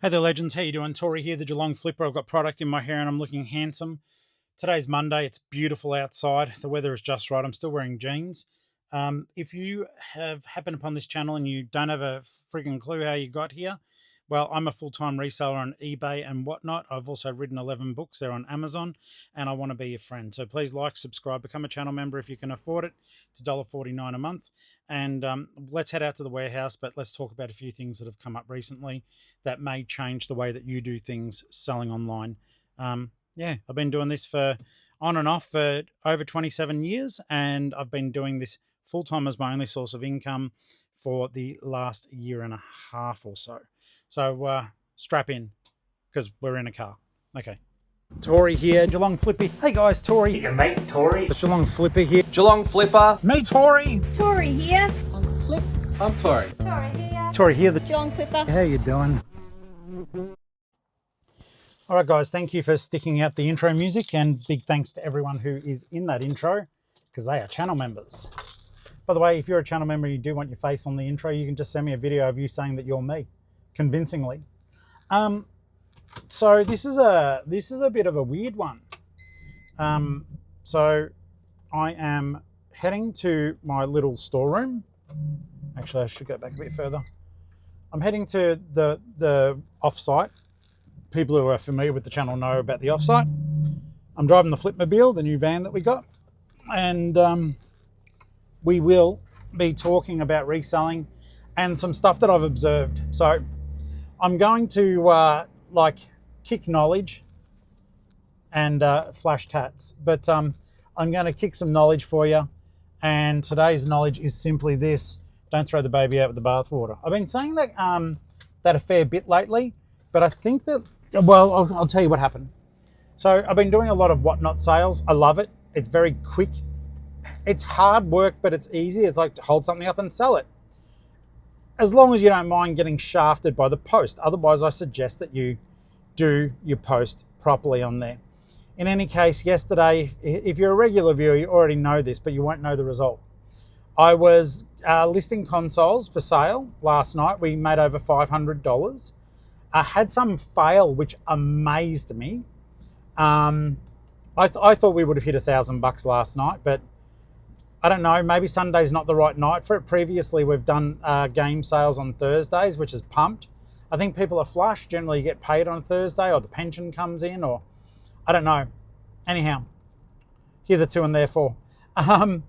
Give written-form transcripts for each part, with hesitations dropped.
Hey there, legends. How you doing? Tori here, the Geelong-Flipper. I've got product in my hair and I'm looking handsome. Today's Monday. It's beautiful outside. The weather is just right. I'm still wearing jeans. If you have happened upon this channel and you don't have a frigging clue how you got here, well, I'm a full-time reseller on eBay and whatnot. I've also written 11 books. They're on Amazon, and I want to be your friend. So please like, subscribe, become a channel member if you can afford it. It's $1.49 a month. And let's head out to the warehouse, but let's talk about a few things that have come up recently that may change the way that you do things selling online. Yeah, I've been doing this for on and off for over 27 years, and I've been doing this full-time as my only source of income for the last year and a half or so. So strap in, because we're in a car. Okay. Tori here, Geelong-Flipper. Hey guys, Tori. Your mate Tori. It's Geelong-Flipper here. Geelong-Flipper. Me, Tori. Tori here. Uncle Flip. I'm Tori. Tori here. Tori here, the Geelong-Flipper. How you doing? All right, guys, thank you for sticking out the intro music, and big thanks to everyone who is in that intro, because they are channel members. By the way, if you're a channel member and you do want your face on the intro, you can just send me a video of you saying that you're me, convincingly. So this is a bit of a weird one. So I am heading to my little storeroom. Actually, I should go back a bit further. I'm heading to the offsite. People who are familiar with the channel know about the offsite. I'm driving the Flipmobile, the new van that we got, and we will be talking about reselling and some stuff that I've observed. So I'm going to kick knowledge and flash tats, but I'm going to kick some knowledge for you. And today's knowledge is simply this: don't throw the baby out with the bathwater. I've been saying that that a fair bit lately, but I think that, well, I'll tell you what happened. So I've been doing a lot of whatnot sales. I love it. It's very quick. It's hard work, but it's easy. It's like to hold something up and sell it, as long as you don't mind getting shafted by the post. Otherwise, I suggest that you do your post properly on there. In any case, yesterday, if you're a regular viewer, you already know this, but you won't know the result. I was listing consoles for sale last night. We made over $500. I had some fail, which amazed me. I thought we would have hit $1,000 last night, but I don't know, maybe Sunday's not the right night for it. Previously, we've done game sales on Thursdays, which is pumped. I think people are flush. Generally, you get paid on Thursday, or the pension comes in, or I don't know. Anyhow, hitherto and therefore. I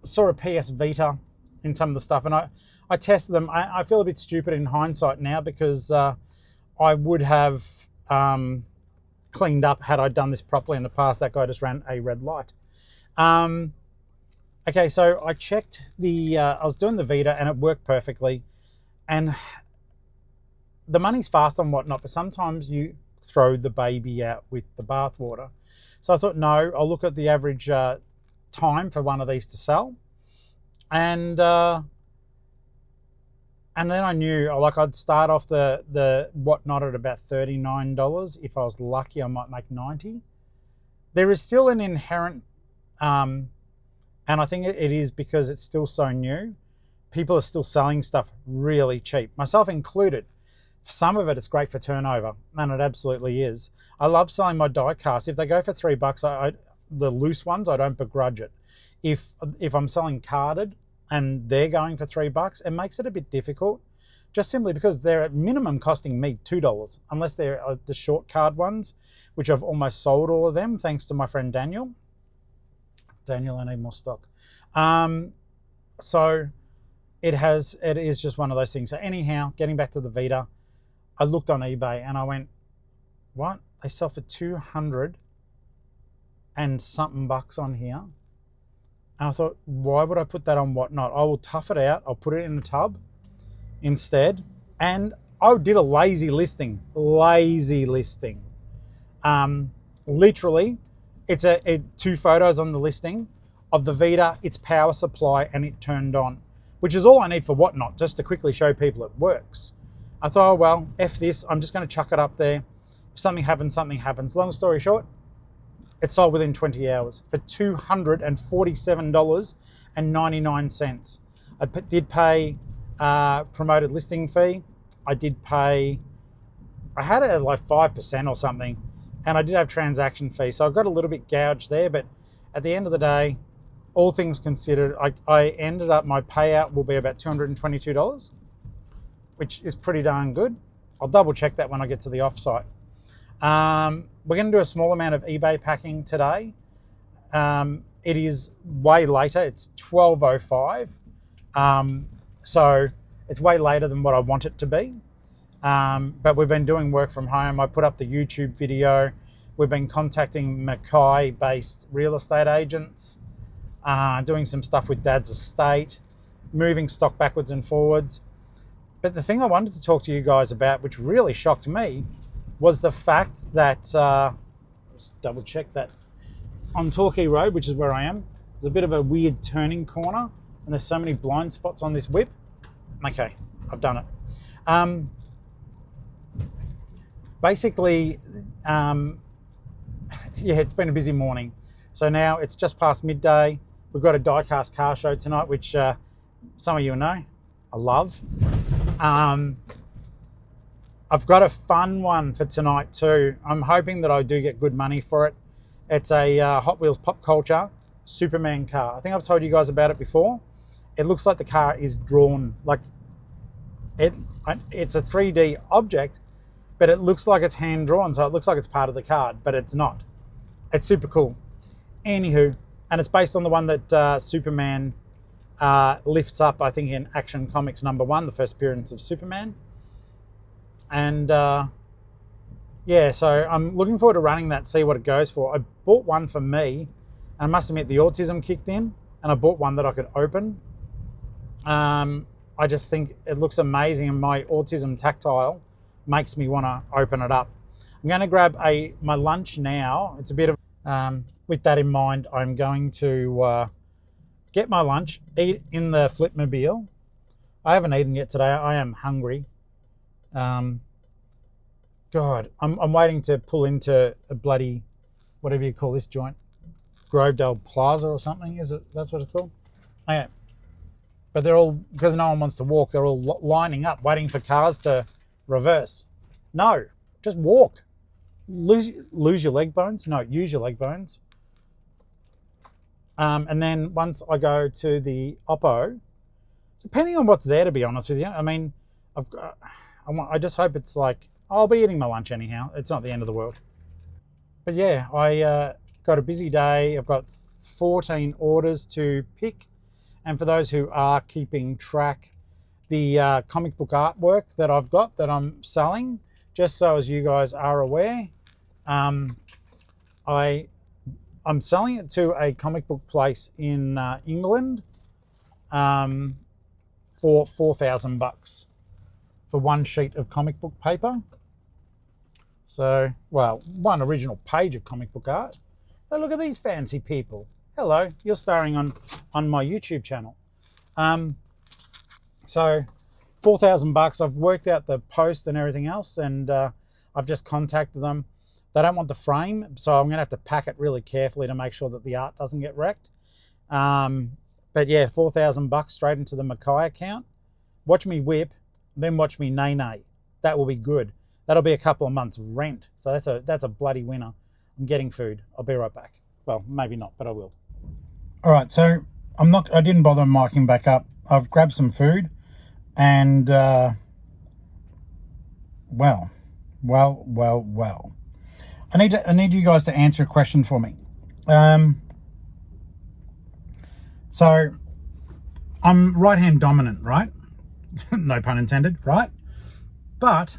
saw a PS Vita in some of the stuff, and I tested them. I feel a bit stupid in hindsight now, because I would have cleaned up had I done this properly in the past. That guy just ran a red light. Okay, so I checked I was doing the Vita and it worked perfectly. And the money's fast and whatnot, but sometimes you throw the baby out with the bathwater. So I thought, no, I'll look at the average time for one of these to sell. And then I knew, like, I'd start off the whatnot at about $39. If I was lucky, I might make $90. There is still an inherent, and I think it is because it's still so new. People are still selling stuff really cheap, myself included. For some of it, it's great for turnover, and it absolutely is. I love selling my die casts. If they go for $3, the loose ones, I don't begrudge it. If I'm selling carded and they're going for $3, it makes it a bit difficult, just simply because they're at minimum costing me $2, unless they're the short card ones, which I've almost sold all of them, thanks to my friend Daniel. Daniel, I need more stock. So it is just one of those things. So anyhow, getting back to the Vita, I looked on eBay and I went, what? They sell for 200 and something bucks on here. And I thought, why would I put that on whatnot? I will tough it out. I'll put it in a tub instead. And I did a lazy listing. Literally, it's two photos on the listing of the Vita, its power supply, and it turned on, which is all I need for whatnot, just to quickly show people it works. I thought, oh, well, F this, I'm just going to chuck it up there. If something happens, something happens. Long story short, it sold within 20 hours for $247.99. did pay promoted listing fee. I did pay, I had it at like 5% or something, and I did have transaction fee. So I got a little bit gouged there, but at the end of the day, all things considered, I ended up, my payout will be about $222, which is pretty darn good. I'll double check that when I get to the offsite. We're going to do a small amount of eBay packing today. It is way later. It's 12:05. So it's way later than what I want it to be. But we've been doing work from home. I put up the YouTube video. We've been contacting Mackay-based real estate agents, doing some stuff with Dad's estate, moving stock backwards and forwards. But the thing I wanted to talk to you guys about, which really shocked me, was the fact that, let's double check that, on Torquay Road, which is where I am, there's a bit of a weird turning corner, and there's so many blind spots on this whip. Okay, I've done it. Basically, yeah, it's been a busy morning. So now it's just past midday. We've got a die-cast car show tonight, which some of you know, I love. I've got a fun one for tonight too. I'm hoping that I do get good money for it. It's a Hot Wheels Pop Culture Superman car. I think I've told you guys about it before. It looks like the car is drawn, like it's a 3D object, but it looks like it's hand drawn, so it looks like it's part of the card, but it's not. It's super cool. Anywho, and it's based on the one that Superman lifts up, I think, in Action Comics #1, the first appearance of Superman. And yeah, so I'm looking forward to running that, see what it goes for. I bought one for me, and I must admit the autism kicked in, and I bought one that I could open. I just think it looks amazing, and my autism tactile makes me want to open it up. I'm going to grab my lunch now. It's a bit of, with that in mind, I'm going to get my lunch, eat in the Flipmobile. I haven't eaten yet today. I am hungry. God, I'm waiting to pull into a bloody, whatever you call this joint, Grovedale Plaza or something. Is it? That's what it's called? Okay. But they're all, because no one wants to walk, they're all lining up, waiting for cars to reverse. No, just walk. Lose your leg bones. No, use your leg bones. And then once I go to the Oppo, depending on what's there, to be honest with you, I mean, I just hope it's like, I'll be eating my lunch anyhow. It's not the end of the world. But yeah, I got a busy day. I've got 14 orders to pick. And for those who are keeping track, the comic book artwork that I've got that I'm selling, just so as you guys are aware, I'm selling it to a comic book place in England for $4,000 for one sheet of comic book paper. So, well, one original page of comic book art. Oh, look at these fancy people. Hello, you're starring on my YouTube channel. So $4,000. I've worked out the post and everything else, and I've just contacted them. They don't want the frame, so I'm going to have to pack it really carefully to make sure that the art doesn't get wrecked. But yeah, $4,000 straight into the Mackay account. Watch me whip, then watch me nay. That will be good. That'll be a couple of months rent. So that's a bloody winner. I'm getting food. I'll be right back. Well, maybe not, but I will. All right, so I didn't bother miking back up. I've grabbed some food, and well. I need you guys to answer a question for me. So I'm right-hand dominant, right? No pun intended, right? But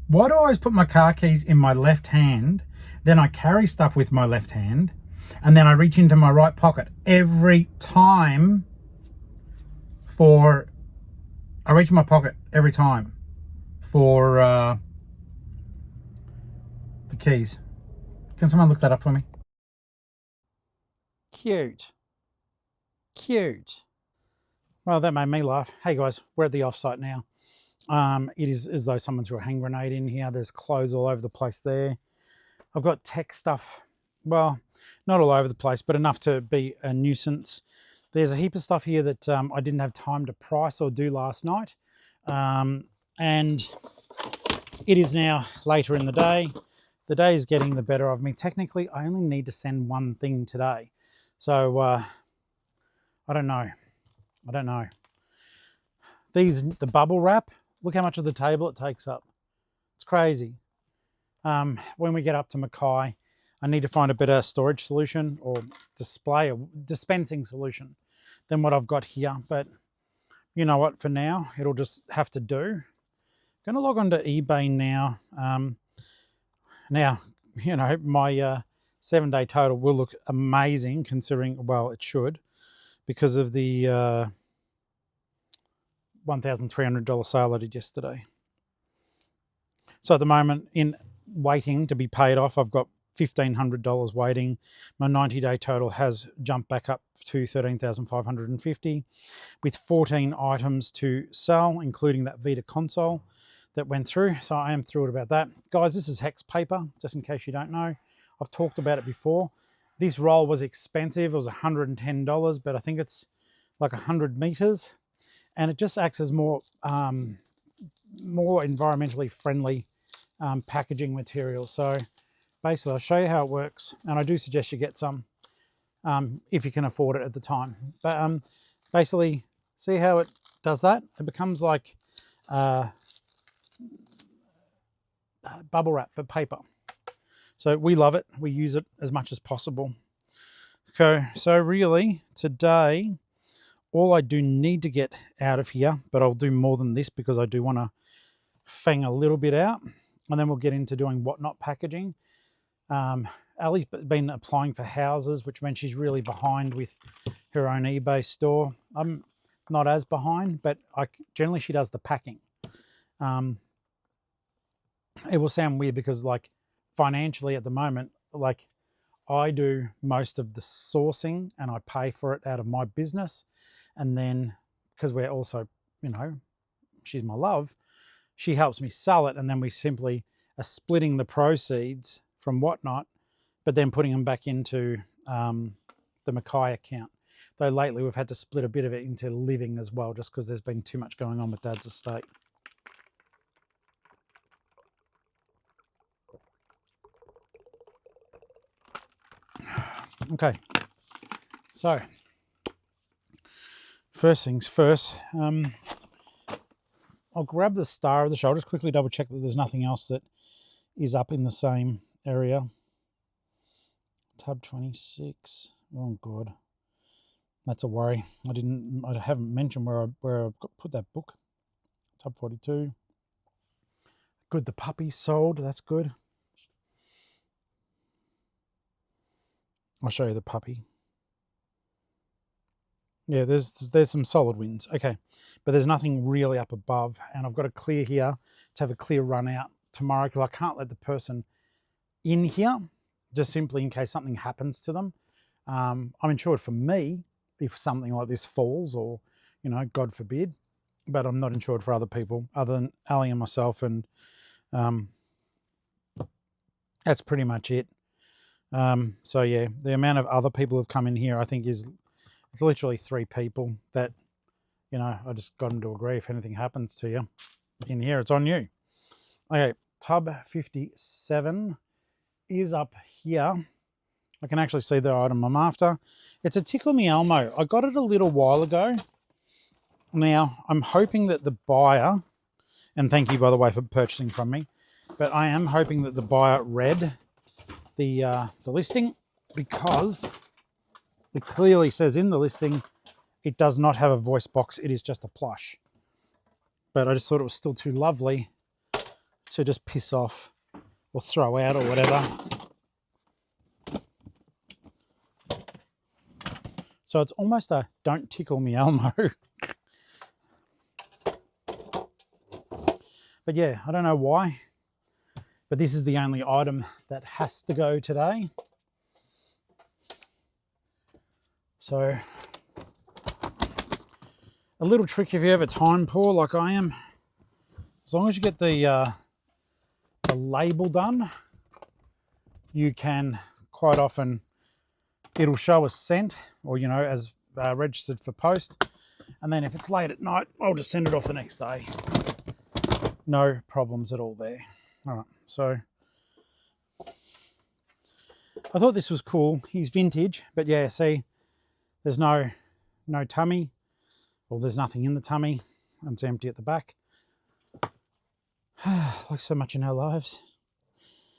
why do I always put my car keys in my left hand, then I carry stuff with my left hand, and then I reach into my right pocket every time I reach in my pocket every time for the keys. Can someone look that up for me? Cute. Well, that made me laugh. Hey guys, we're at the offsite now. It is as though someone threw a hand grenade in here. There's clothes all over the place there. I've got tech stuff, well, not all over the place, but enough to be a nuisance. There's a heap of stuff here that I didn't have time to price or do last night. And it is now later in the day. The day is getting the better of me. Technically, I only need to send one thing today. So, I don't know. The bubble wrap, look how much of the table it takes up. It's crazy. When we get up to Mackay, I need to find a better storage solution or dispensing solution than what I've got here. But you know what, for now, it'll just have to do. I'm going to log on to eBay now. Now, you know, my 7-day total will look amazing considering, well, it should, because of the $1,300 sale I did yesterday. So at the moment, in waiting to be paid off, I've got $1,500 waiting. My 90-day total has jumped back up to $13,550 with 14 items to sell, including that Vita console that went through. So I am thrilled about that. Guys, this is hex paper, just in case you don't know. I've talked about it before. This roll was expensive. It was $110, but I think it's like 100 meters. And it just acts as more environmentally friendly packaging material. So basically, I'll show you how it works. And I do suggest you get some if you can afford it at the time. But basically, see how it does that? It becomes like bubble wrap for paper. So we love it. We use it as much as possible. Okay, so really today, all I do need to get out of here, but I'll do more than this because I do want to fang a little bit out, and then we'll get into doing whatnot packaging. Ali's been applying for houses, which means she's really behind with her own eBay store. I'm not as behind, but generally she does the packing. It will sound weird because like financially at the moment, like I do most of the sourcing and I pay for it out of my business. And then because we're also, you know, she's my love, she helps me sell it. And then we simply are splitting the proceeds from whatnot, but then putting them back into the Mackay account. Though lately we've had to split a bit of it into living as well, just because there's been too much going on with Dad's estate. Okay, so first things first, I'll grab the star of the show. Just quickly double check that there's nothing else that is up in the same area. Tab 26. Oh God, that's a worry. I haven't mentioned where I put that book. Tab 42. Good, the puppy's sold. That's good. I'll show you the puppy. Yeah, there's some solid wins. Okay, but there's nothing really up above, and I've got to clear here to have a clear run out tomorrow because I can't let the person in here, just simply in case something happens to them. I'm insured for me if something like this falls or, you know, God forbid, but I'm not insured for other people other than Ali and myself, and that's pretty much it. So yeah, the amount of other people who've come in here, I think it's literally 3 people that, you know, I just got them to agree if anything happens to you in here, it's on you. Okay, tub 57 is up here. I can actually see the item I'm after. It's a Tickle Me Elmo. I got it a little while ago. Now, I'm hoping that the buyer, and thank you, by the way, for purchasing from me, but I am hoping that the buyer read the listing, because it clearly says in the listing it does not have a voice box, it is just a plush. But I just thought it was still too lovely to just piss off or throw out or whatever. So it's almost a don't tickle me Elmo. But yeah, I don't know why, but this is the only item that has to go today. So a little trick if you have a time poor like I am, as long as you get the label done, you can quite often, it'll show a cent, or, you know, as registered for post. And then if it's late at night, I'll just send it off the next day. No problems at all there. All right, so I thought this was cool. He's vintage, but yeah, see, there's no tummy. Well, there's nothing in the tummy. It's empty at the back. Like so much in our lives.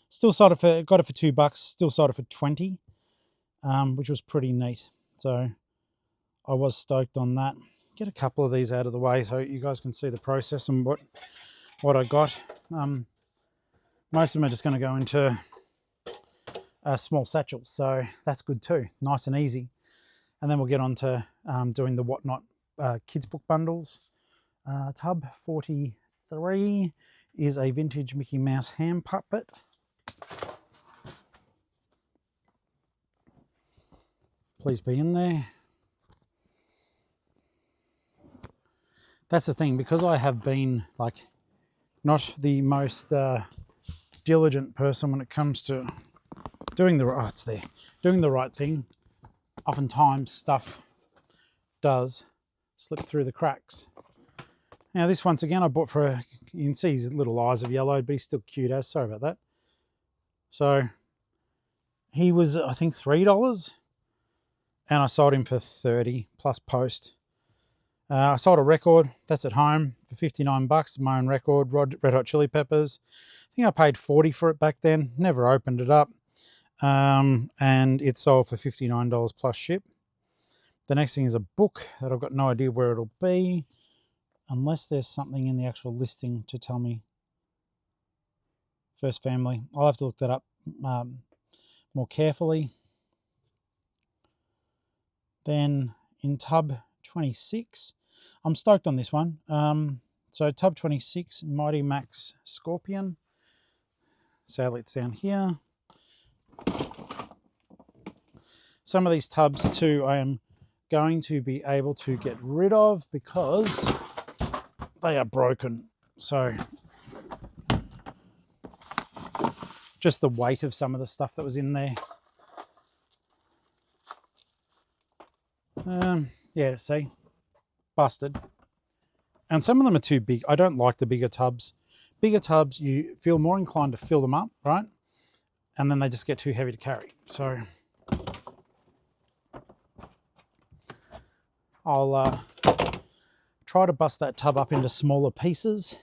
Still sold it for, got it for $2. Still sold it for 20, which was pretty neat. So I was stoked on that. Get a couple of these out of the way so you guys can see the process and what I got. Most of them are just going to go into small satchels, so that's good too. Nice and easy. And then we'll get on to doing the Whatnot kids book bundles. Tub 43 is a vintage Mickey Mouse hand puppet. Please be in there. That's the thing, because I have been like not the most diligent person when it comes to doing the right thing. Oftentimes stuff does slip through the cracks. Now this, once again, I bought for, you can see his little eyes have yellowed, but he's still cute as, sorry about that. So he was, I think, $3 and I sold him for 30 plus post. I sold a record, that's at home, for 59 bucks, my own record, Red Hot Chili Peppers. I think I paid 40 for it back then, never opened it up. And it sold for $59 plus ship. The next thing is a book that I've got no idea where it'll be, unless there's something in the actual listing to tell me. First Family, I'll have to look that up more carefully. Then in Tub 26, I'm stoked on this one. So Tub 26, Mighty Max Scorpion. Sadly, it's down here. Some of these tubs too I am going to be able to get rid of because they are broken. So just the weight of some of the stuff that was in there. Yeah, see, busted. And some of them are too big. I don't like the bigger tubs. Bigger tubs, you feel more inclined to fill them up, right? And then they just get too heavy to carry. So I'll try to bust that tub up into smaller pieces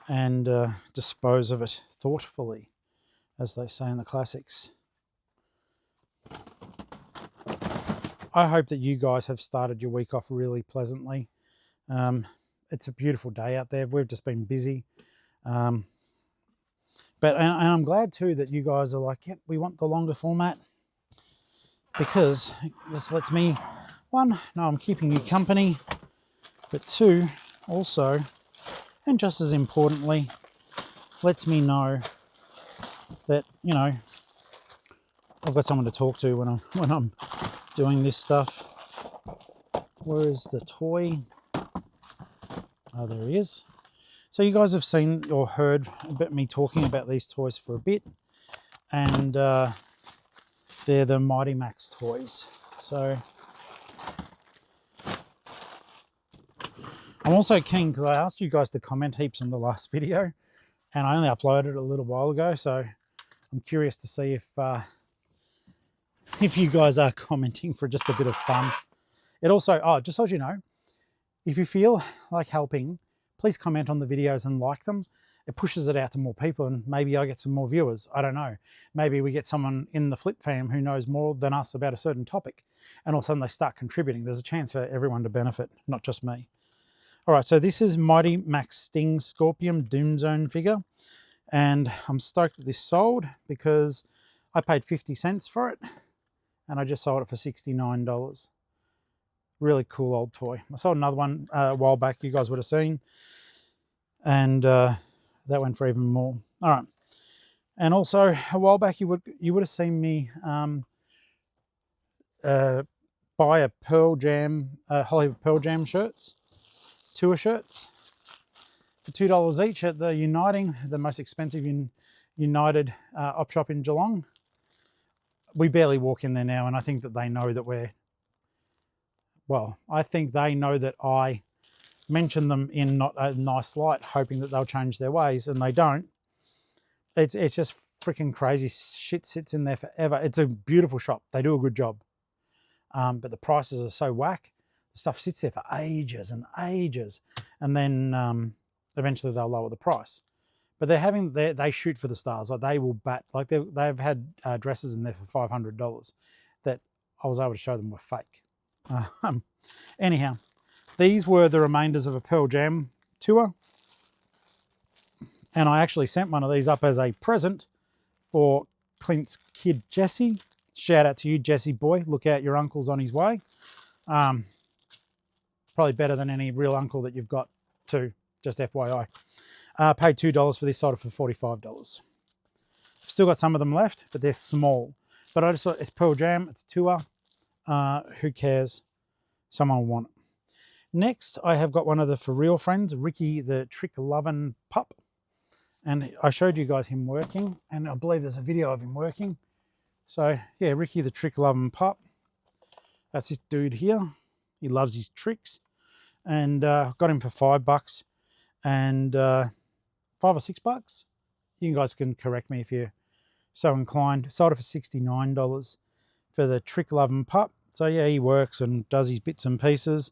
and dispose of it thoughtfully, as they say in the classics. I hope that you guys have started your week off really pleasantly. It's a beautiful day out there. We've just been busy. And I'm glad too that you guys are like, yep, we want the longer format, because this lets me, one, know I'm keeping you company, but two, also, and just as importantly, lets me know that, you know, I've got someone to talk to when I'm doing this stuff. Where is the toy? Oh, there he is. So you guys have seen or heard about me talking about these toys for a bit, and they're the Mighty Max toys. So I'm also keen, because I asked you guys to comment heaps on the last video, and I only uploaded it a little while ago, so I'm curious to see if you guys are commenting for just a bit of fun. It also, just so you know, if you feel like helping, please comment on the videos and like them. It pushes it out to more people, and maybe I get some more viewers. I don't know. Maybe we get someone in the Flip fam who knows more than us about a certain topic, and all of a sudden they start contributing. There's a chance for everyone to benefit, not just me. All right, so this is Mighty Max Sting Scorpion Doom Zone figure, and I'm stoked that this sold because I paid 50 cents for it, and I just sold it for $69. Really cool old toy. I sold another one a while back, you guys would have seen, and that went for even more. All right, and also a while back you would have seen me buy a Pearl Jam, Hollywood Pearl Jam shirts, tour shirts, for $2 each at the Uniting, the most expensive United op shop in Geelong. We barely walk in there now, and I think that they know that we're well, I think they know that I mention them in not a nice light, hoping that they'll change their ways, and they don't. It's just freaking crazy. Shit sits in there forever. It's a beautiful shop. They do a good job. But the prices are so whack. The stuff sits there for ages and ages. And then eventually they'll lower the price. But they shoot for the stars. Like they will bat. Like they've had dresses in there for $500 that I was able to show them were fake. Anyhow, these were the remainders of a Pearl Jam tour. And I actually sent one of these up as a present for Clint's kid, Jesse. Shout out to you, Jesse boy. Look out, your uncle's on his way. Probably better than any real uncle that you've got too, just FYI. Paid $2 for this, sold it for $45. Still got some of them left, but they're small. But I just thought it's Pearl Jam, it's tour. Who cares? Someone will want it. Next, I have got one of the For Real friends, Ricky the trick-loving pup. And I showed you guys him working, and I believe there's a video of him working. So yeah, Ricky the trick-loving pup. That's this dude here. He loves his tricks. And got him for $5 and $5 or $6. You guys can correct me if you're so inclined. Sold it for $69 for the trick-loving pup. So yeah, he works and does his bits and pieces.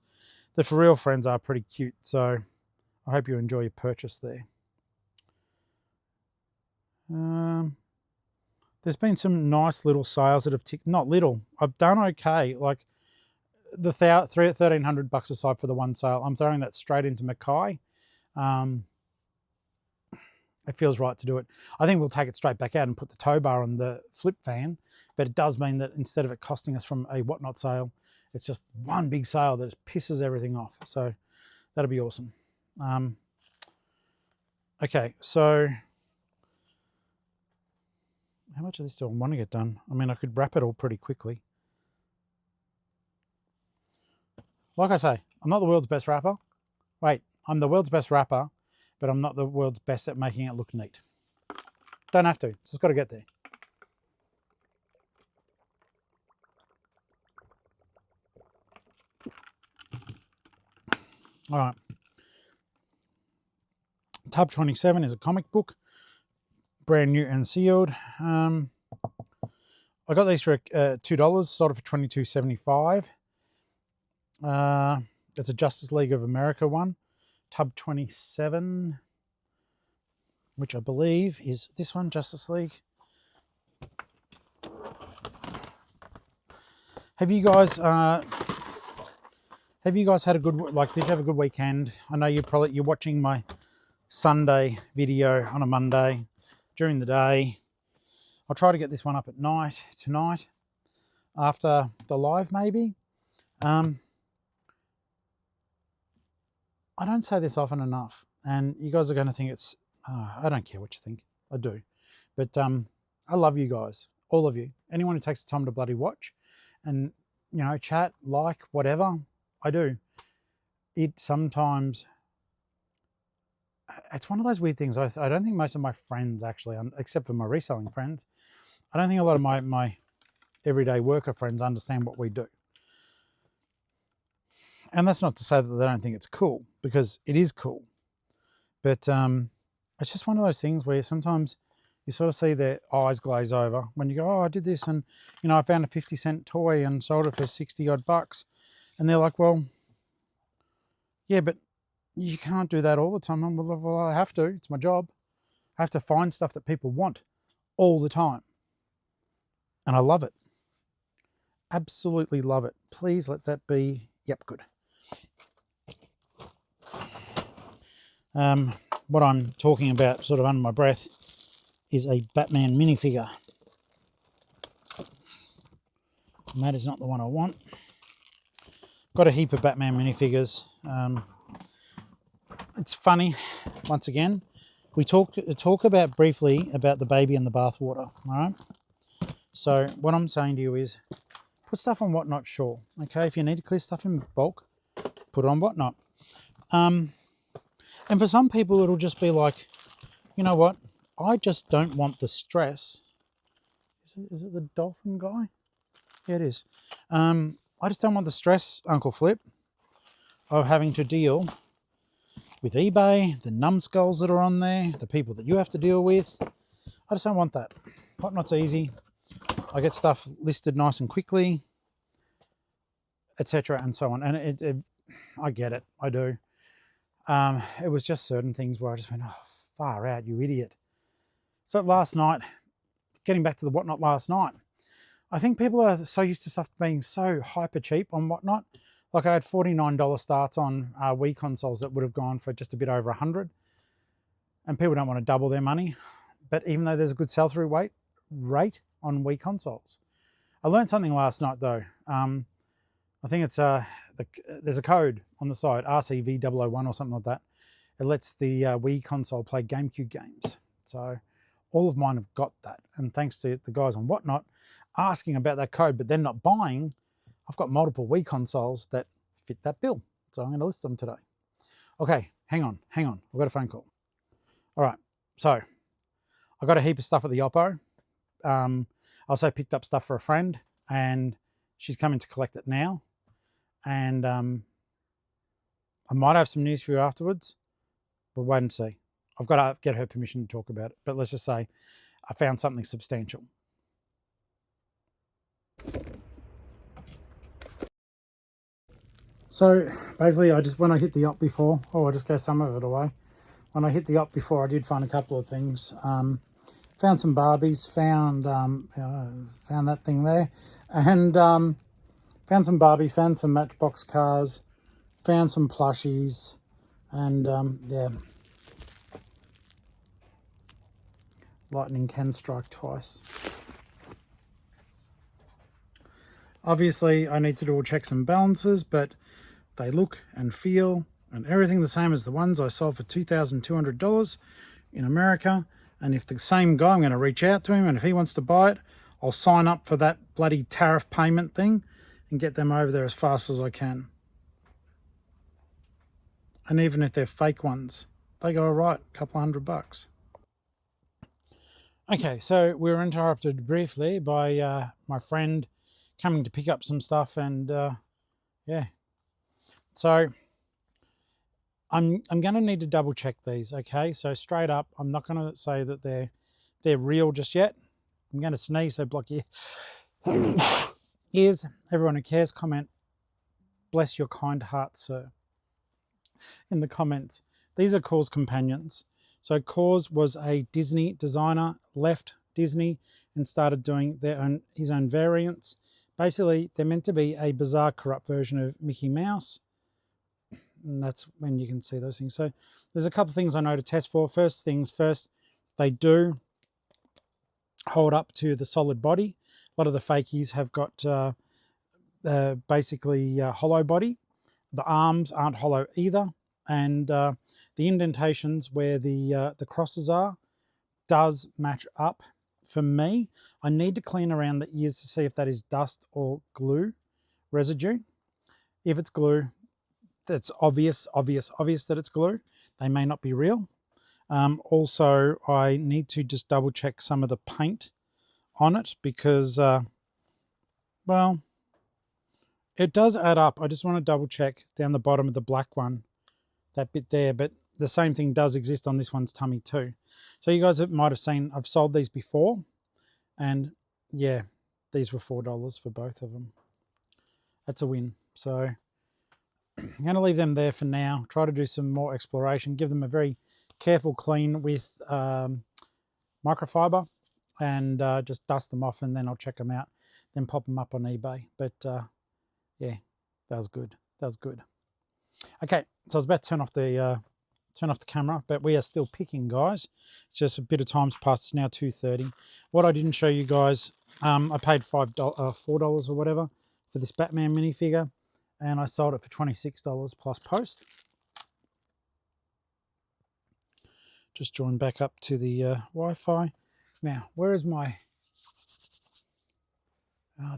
The For Real friends are pretty cute, so I hope you enjoy your purchase there. There's been some nice little sales that have ticked, not little, I've done okay. Like the $1,300 aside for the one sale, I'm throwing that straight into Mackay. It feels right to do it. I think we'll take it straight back out and put the tow bar on the flip van, but it does mean that instead of it costing us from a whatnot sale, it's just one big sale that just pisses everything off. So that'll be awesome. Okay, so how much of this do I want to get done? I mean, I could wrap it all pretty quickly. Like I say, I'm not the world's best rapper. Wait, I'm the world's best rapper, but I'm not the world's best at making it look neat. Don't have to, just got to get there. All right. Tub 27 is a comic book, brand new and sealed. I got these for $2, sold it for $22.75. It's a Justice League of America one. Tub 27, which I believe is this one, Justice League. Have you guys had a good, like, did you have a good weekend? I know you're watching my Sunday video on a Monday during the day. I'll try to get this one up at night tonight after the live maybe. I don't say this often enough, and you guys are going to think it's, I don't care what you think, I do. But I love you guys, all of you. Anyone who takes the time to bloody watch and, you know, chat, like, whatever, I do. It sometimes, it's one of those weird things. I don't think most of my friends actually, except for my reselling friends, I don't think a lot of my everyday worker friends understand what we do. And that's not to say that they don't think it's cool, because it is cool. But it's just one of those things where sometimes you sort of see their eyes glaze over when you go, oh, I did this, and, you know, I found a 50-cent toy and sold it for 60 odd bucks. And they're like, well, yeah, but you can't do that all the time. Well, I have to. It's my job. I have to find stuff that people want all the time. And I love it. Absolutely love it. Please let that be, yep, good. What I'm talking about sort of under my breath is a Batman minifigure. And that is not the one I want. Got a heap of Batman minifigures. It's funny, once again, we talk about briefly about the baby in the bathwater, all right? So what I'm saying to you is put stuff on Whatnot, sure. Okay, if you need to clear stuff in bulk, put it on Whatnot. And for some people, it'll just be like, you know what? I just don't want the stress. Is it the dolphin guy? Yeah, it is. I just don't want the stress, Uncle Flip, of having to deal with eBay, the numbskulls that are on there, the people that you have to deal with. I just don't want that. Whatnot's easy. I get stuff listed nice and quickly, etc. and so on. And I get it. I do. It was just certain things where I just went, oh, far out, you idiot. So last night, getting back to the Whatnot last night, I think people are so used to stuff being so hyper cheap on Whatnot. Like I had $49 starts on Wii consoles that would have gone for just a bit over 100, and people don't want to double their money. But even though there's a good sell-through rate on Wii consoles, I learned something last night though. I think it's there's a code on the side, RCV001 or something like that. It lets the Wii console play GameCube games. So all of mine have got that, and thanks to the guys on Whatnot asking about that code, but then not buying, I've got multiple Wii consoles that fit that bill. So I'm going to list them today. Okay, hang on. I've got a phone call. All right, so I got a heap of stuff at the Oppo. I also picked up stuff for a friend, and she's coming to collect it now. And I might have some news for you afterwards. We'll wait and see. I've got to get her permission to talk about it. But let's just say I found something substantial. So basically, when I hit the op before, I'll just go some of it away. When I hit the op before, I did find a couple of things. Found some Barbies, found that thing there, and found some Barbies, found some Matchbox cars, found some plushies, and yeah. Lightning can strike twice. Obviously, I need to do all checks and balances, but they look and feel and everything the same as the ones I sold for $2,200 in America. And if the same guy, I'm going to reach out to him, and if he wants to buy it, I'll sign up for that bloody tariff payment thing and get them over there as fast as I can. And even if they're fake ones, they go all right, a couple $100. Okay, so we were interrupted briefly by my friend coming to pick up some stuff, and yeah. So I'm going to need to double check these. Okay, so straight up, I'm not going to say that they're real just yet. I'm going to sneeze, so block your ears. Everyone who cares, comment, bless your kind heart, sir, in the comments. These are KAWS Companions. So KAWS was a Disney designer, left Disney and started doing his own variants. Basically, they're meant to be a bizarre, corrupt version of Mickey Mouse. And that's when you can see those things. So there's a couple of things I know to test for. First things first, they do hold up to the solid body. A lot of the fakies have got basically hollow body. The arms aren't hollow either. And the indentations where the crosses are does match up for me. I need to clean around the ears to see if that is dust or glue residue. If it's glue, that's obvious that it's glue. They may not be real. Also, I need to just double check some of the paint on it because, well, it does add up. I just want to double check down the bottom of the black one, that bit there, but the same thing does exist on this one's tummy too. So you guys might have seen, I've sold these before, and yeah, these were $4 for both of them. That's a win. So I'm going to leave them there for now, try to do some more exploration, give them a very careful clean with microfiber, and just dust them off, and then I'll check them out, then pop them up on eBay. But yeah, that was good. Okay, so I was about to turn off the camera, but we are still picking, guys. It's just a bit of time's passed. It's now 2:30. What I didn't show you guys, I paid $4 or whatever for this Batman minifigure, and I sold it for $26 plus post. Just join back up to the Wi-Fi. Now, where is my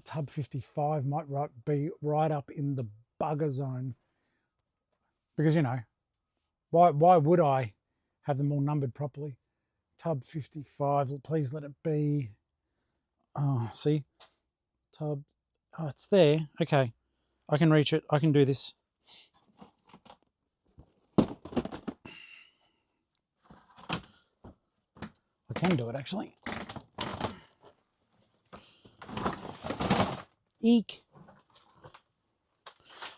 tub 55? Might be right up in the bugger zone, because you know, why would I have them all numbered properly? Tub 55, please let it be. Oh, see, tub. Oh, it's there. Okay, I can reach it. I can do this. I can do it, actually. Eek.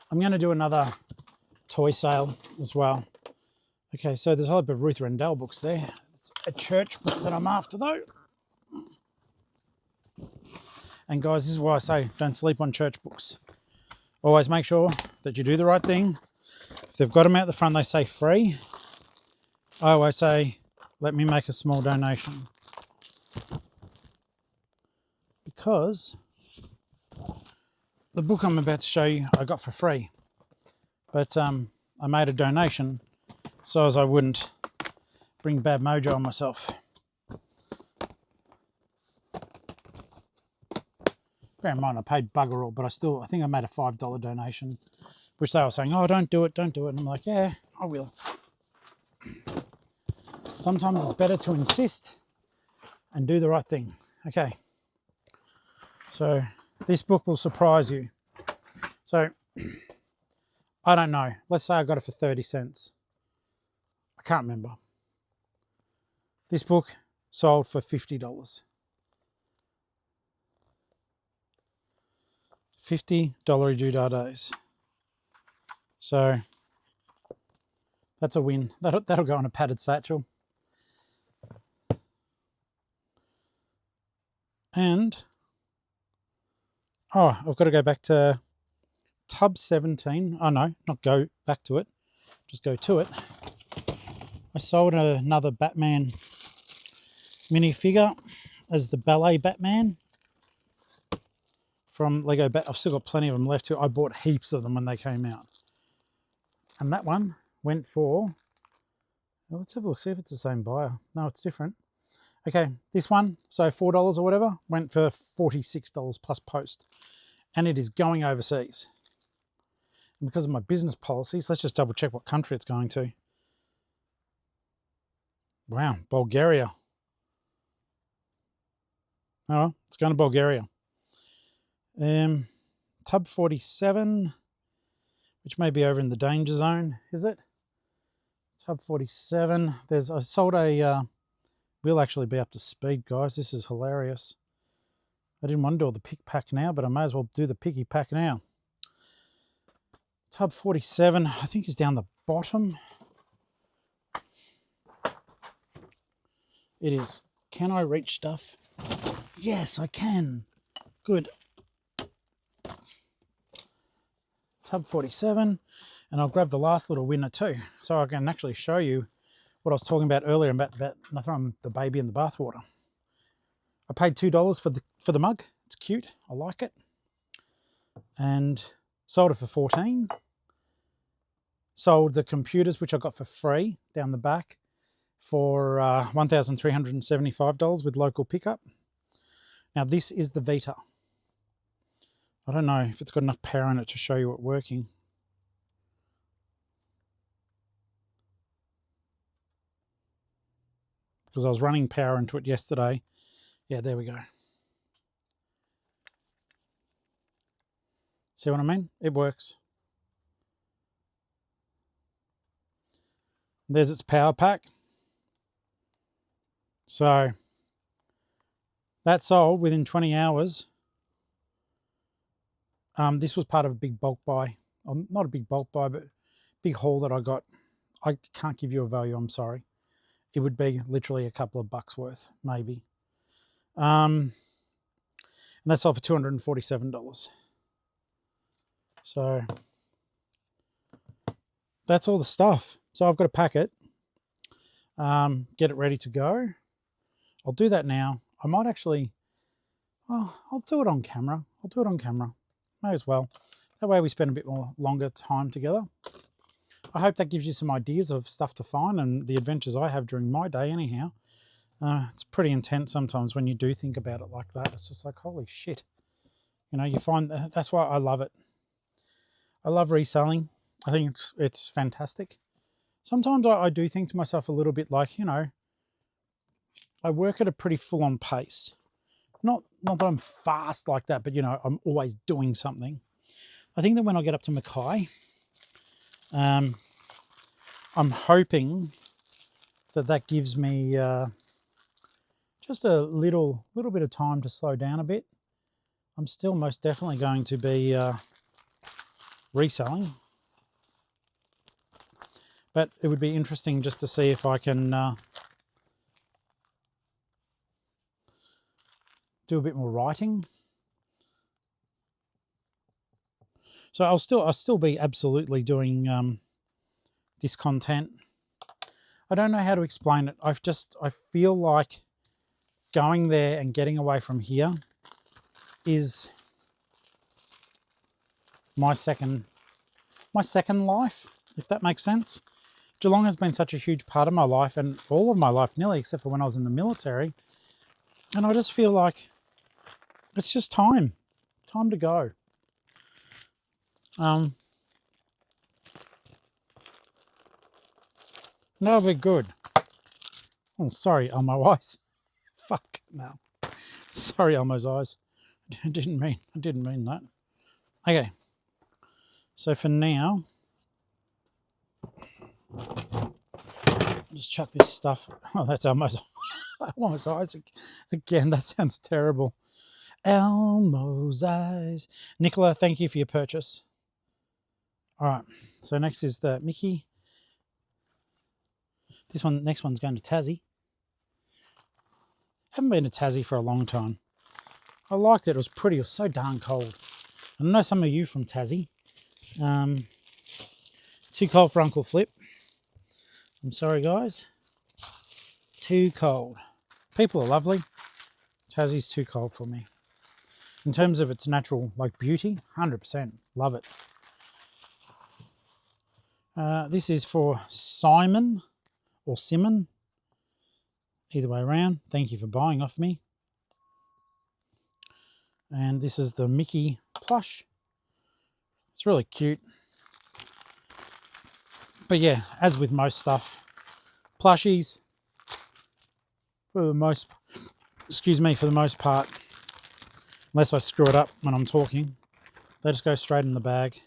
I'm going to do another toy sale as well. Okay, so there's a whole bit of Ruth Rendell books there. It's a church book that I'm after, though. And guys, this is why I say don't sleep on church books. Always make sure that you do the right thing. If they've got them out the front, they say free. I always say, let me make a small donation. Because the book I'm about to show you, I got for free. But I made a donation so as I wouldn't bring bad mojo on myself. Bear in mind, I paid bugger all, but I think I made a $5 donation, which they were saying, oh, don't do it. And I'm like, yeah, I will. Sometimes it's better to insist and do the right thing. Okay. So this book will surprise you. So I don't know. Let's say I got it for 30 cents. I can't remember. This book sold for $50. $50 Judados. So that's a win. That'll go on a padded satchel. And oh, I've got to go back to tub 17. Oh no, not go back to it. Just go to it. I sold another Batman minifigure as the ballet Batman from Lego Bat. I've still got plenty of them left too. I bought heaps of them when they came out. And that one went for, well, let's have a look, see if it's the same buyer. No, it's different. Okay, this one, so $4 or whatever, went for $46 plus post. And it is going overseas. And because of my business policies, let's just double check what country it's going to. Wow, Bulgaria. Oh, it's going to Bulgaria. Tub 47, which may be over in the danger zone, is it? Tub 47. I sold a, we'll actually be up to speed, guys. This is hilarious. I didn't want to do all the pick pack now, but I may as well do the picky pack now. Tub 47, I think is down the bottom. It is. Can I reach stuff? Yes, I can. Good. Tub 47, and I'll grab the last little winner too, so I can actually show you what I was talking about earlier about throwing the baby in the bathwater. I paid $2 for the mug. It's cute. I like it. And sold it for $14. Sold the computers, which I got for free down the back, for $1,375 with local pickup. Now this is the Vita. I don't know if it's got enough power in it to show you it working. Because I was running power into it yesterday. Yeah, there we go. See what I mean? It works. There's its power pack. So that sold within 20 hours. This was part of a big bulk buy. Not a big bulk buy, but big haul that I got. I can't give you a value, I'm sorry. It would be literally a couple of bucks worth, maybe. And that sold for $247. So that's all the stuff. So I've got to pack it, get it ready to go. I'll do that now. I might actually, well, I'll do it on camera. May as well. That way we spend a bit more longer time together. I hope that gives you some ideas of stuff to find and the adventures I have during my day anyhow. It's pretty intense sometimes when you do think about it like that. It's just like, holy shit. You know, you find, that's why I love it. I love reselling. I think it's fantastic. Sometimes I do think to myself a little bit like, you know, I work at a pretty full-on pace. Not that I'm fast like that, but, you know, I'm always doing something. I think that when I get up to Mackay, I'm hoping that gives me just a little bit of time to slow down a bit. I'm still most definitely going to be reselling, but it would be interesting just to see if I can do a bit more writing. So I'll still be absolutely doing this content. I don't know how to explain it. I feel like going there and getting away from here is my second life, if that makes sense. Geelong has been such a huge part of my life, and all of my life nearly, except for when I was in the military. And I just feel like it's just time to go. That'll be good. Oh, sorry, Elmo eyes. Fuck no. Sorry, Elmo's eyes. I didn't mean that. Okay. So for now, just chuck this stuff. Oh, that's Elmo's eyes again. That sounds terrible. Elmo's eyes. Nicola, thank you for your purchase. All right. So next is the Mickey. Next one's going to Tassie. Haven't been to Tassie for a long time. I liked it. It was pretty. It was so darn cold. I know some of you from Tassie. Too cold for Uncle Flip. I'm sorry, guys. Too cold. People are lovely. Tassie's too cold for me. In terms of its natural beauty, 100%. Love it. This is for Simon or Simon. Either way around. Thank you for buying off me. And this is the Mickey plush. It's really cute. But yeah, as with most stuff, plushies, for the most part, unless I screw it up when I'm talking, they just go straight in the bag.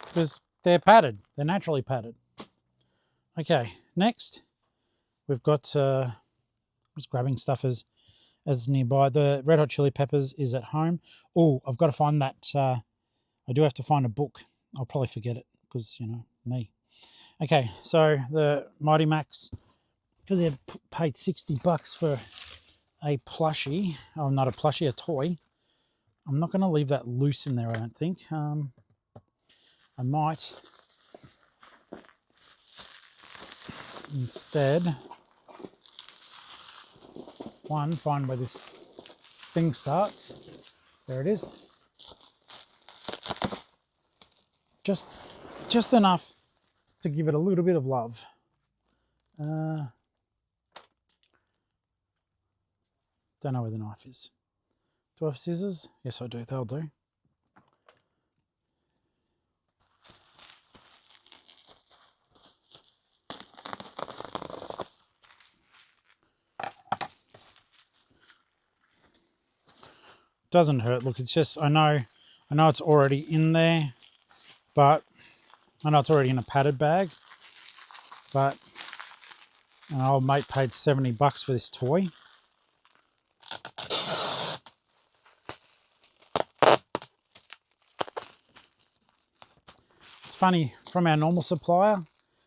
Because they're padded. They're naturally padded. Okay, next we've got just grabbing stuff as nearby. The Red Hot Chili Peppers is at home. Oh, I've got to find that. I do have to find a book. I'll probably forget it because, me. Okay, so the Mighty Max, because they paid $60 for a plushie. Oh, not a plushie, a toy. I'm not going to leave that loose in there, I don't think. I might instead find where this thing starts. There it is. Just enough to give it a little bit of love. Don't know where the knife is. Do I have scissors? Yes, I do. They'll do. Doesn't hurt. Look, it's just, I know it's already in there, but I know it's already in a padded bag, but an old mate paid $70 for this toy. It's funny, from our normal supplier,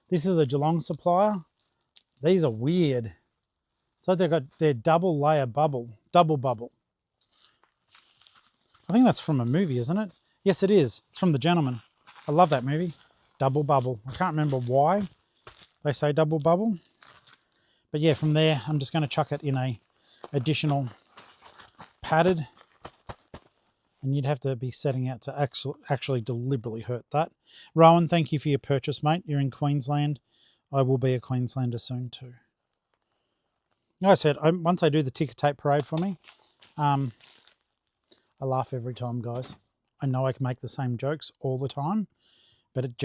this is a Geelong supplier. These are weird. So they've got their double bubble. I think that's from a movie, isn't it? Yes, it is. It's from The Gentleman. I love that movie. Double bubble. I can't remember why they say double bubble. But yeah, from there, I'm just going to chuck it in a additional padded. And you'd have to be setting out to actually deliberately hurt that. Rowan, thank you for your purchase, mate. You're in Queensland. I will be a Queenslander soon too. Like I said, once they do the ticker tape parade for me, I laugh every time, guys. I know I can make the same jokes all the time, but it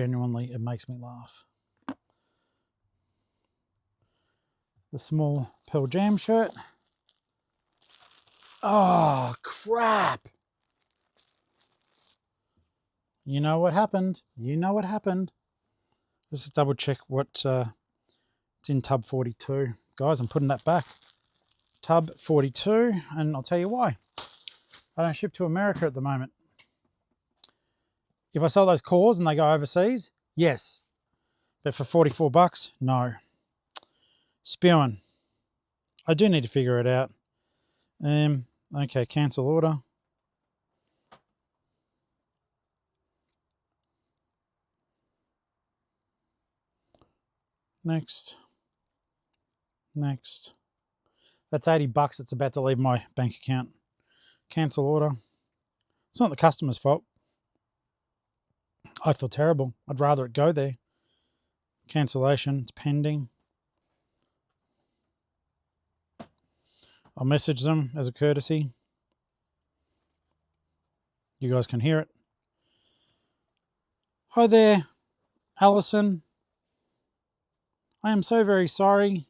makes me laugh. The small Pearl Jam shirt. Oh, crap. You know what happened. You know what happened. Let's just double check what it's in tub 42. Guys, I'm putting that back. Tub 42, and I'll tell you why. I don't ship to America at the moment. If I sell those KAWS and they go overseas, yes. But for 44 bucks, no. Spewing. I do need to figure it out. Okay, cancel order. Next. Next. That's 80 bucks that's about to leave my bank account. Cancel order. It's not the customer's fault. I feel terrible. I'd rather it go there. Cancellation. It's pending. I'll message them as a courtesy. You guys can hear it. Hi there, Alison. I am so very sorry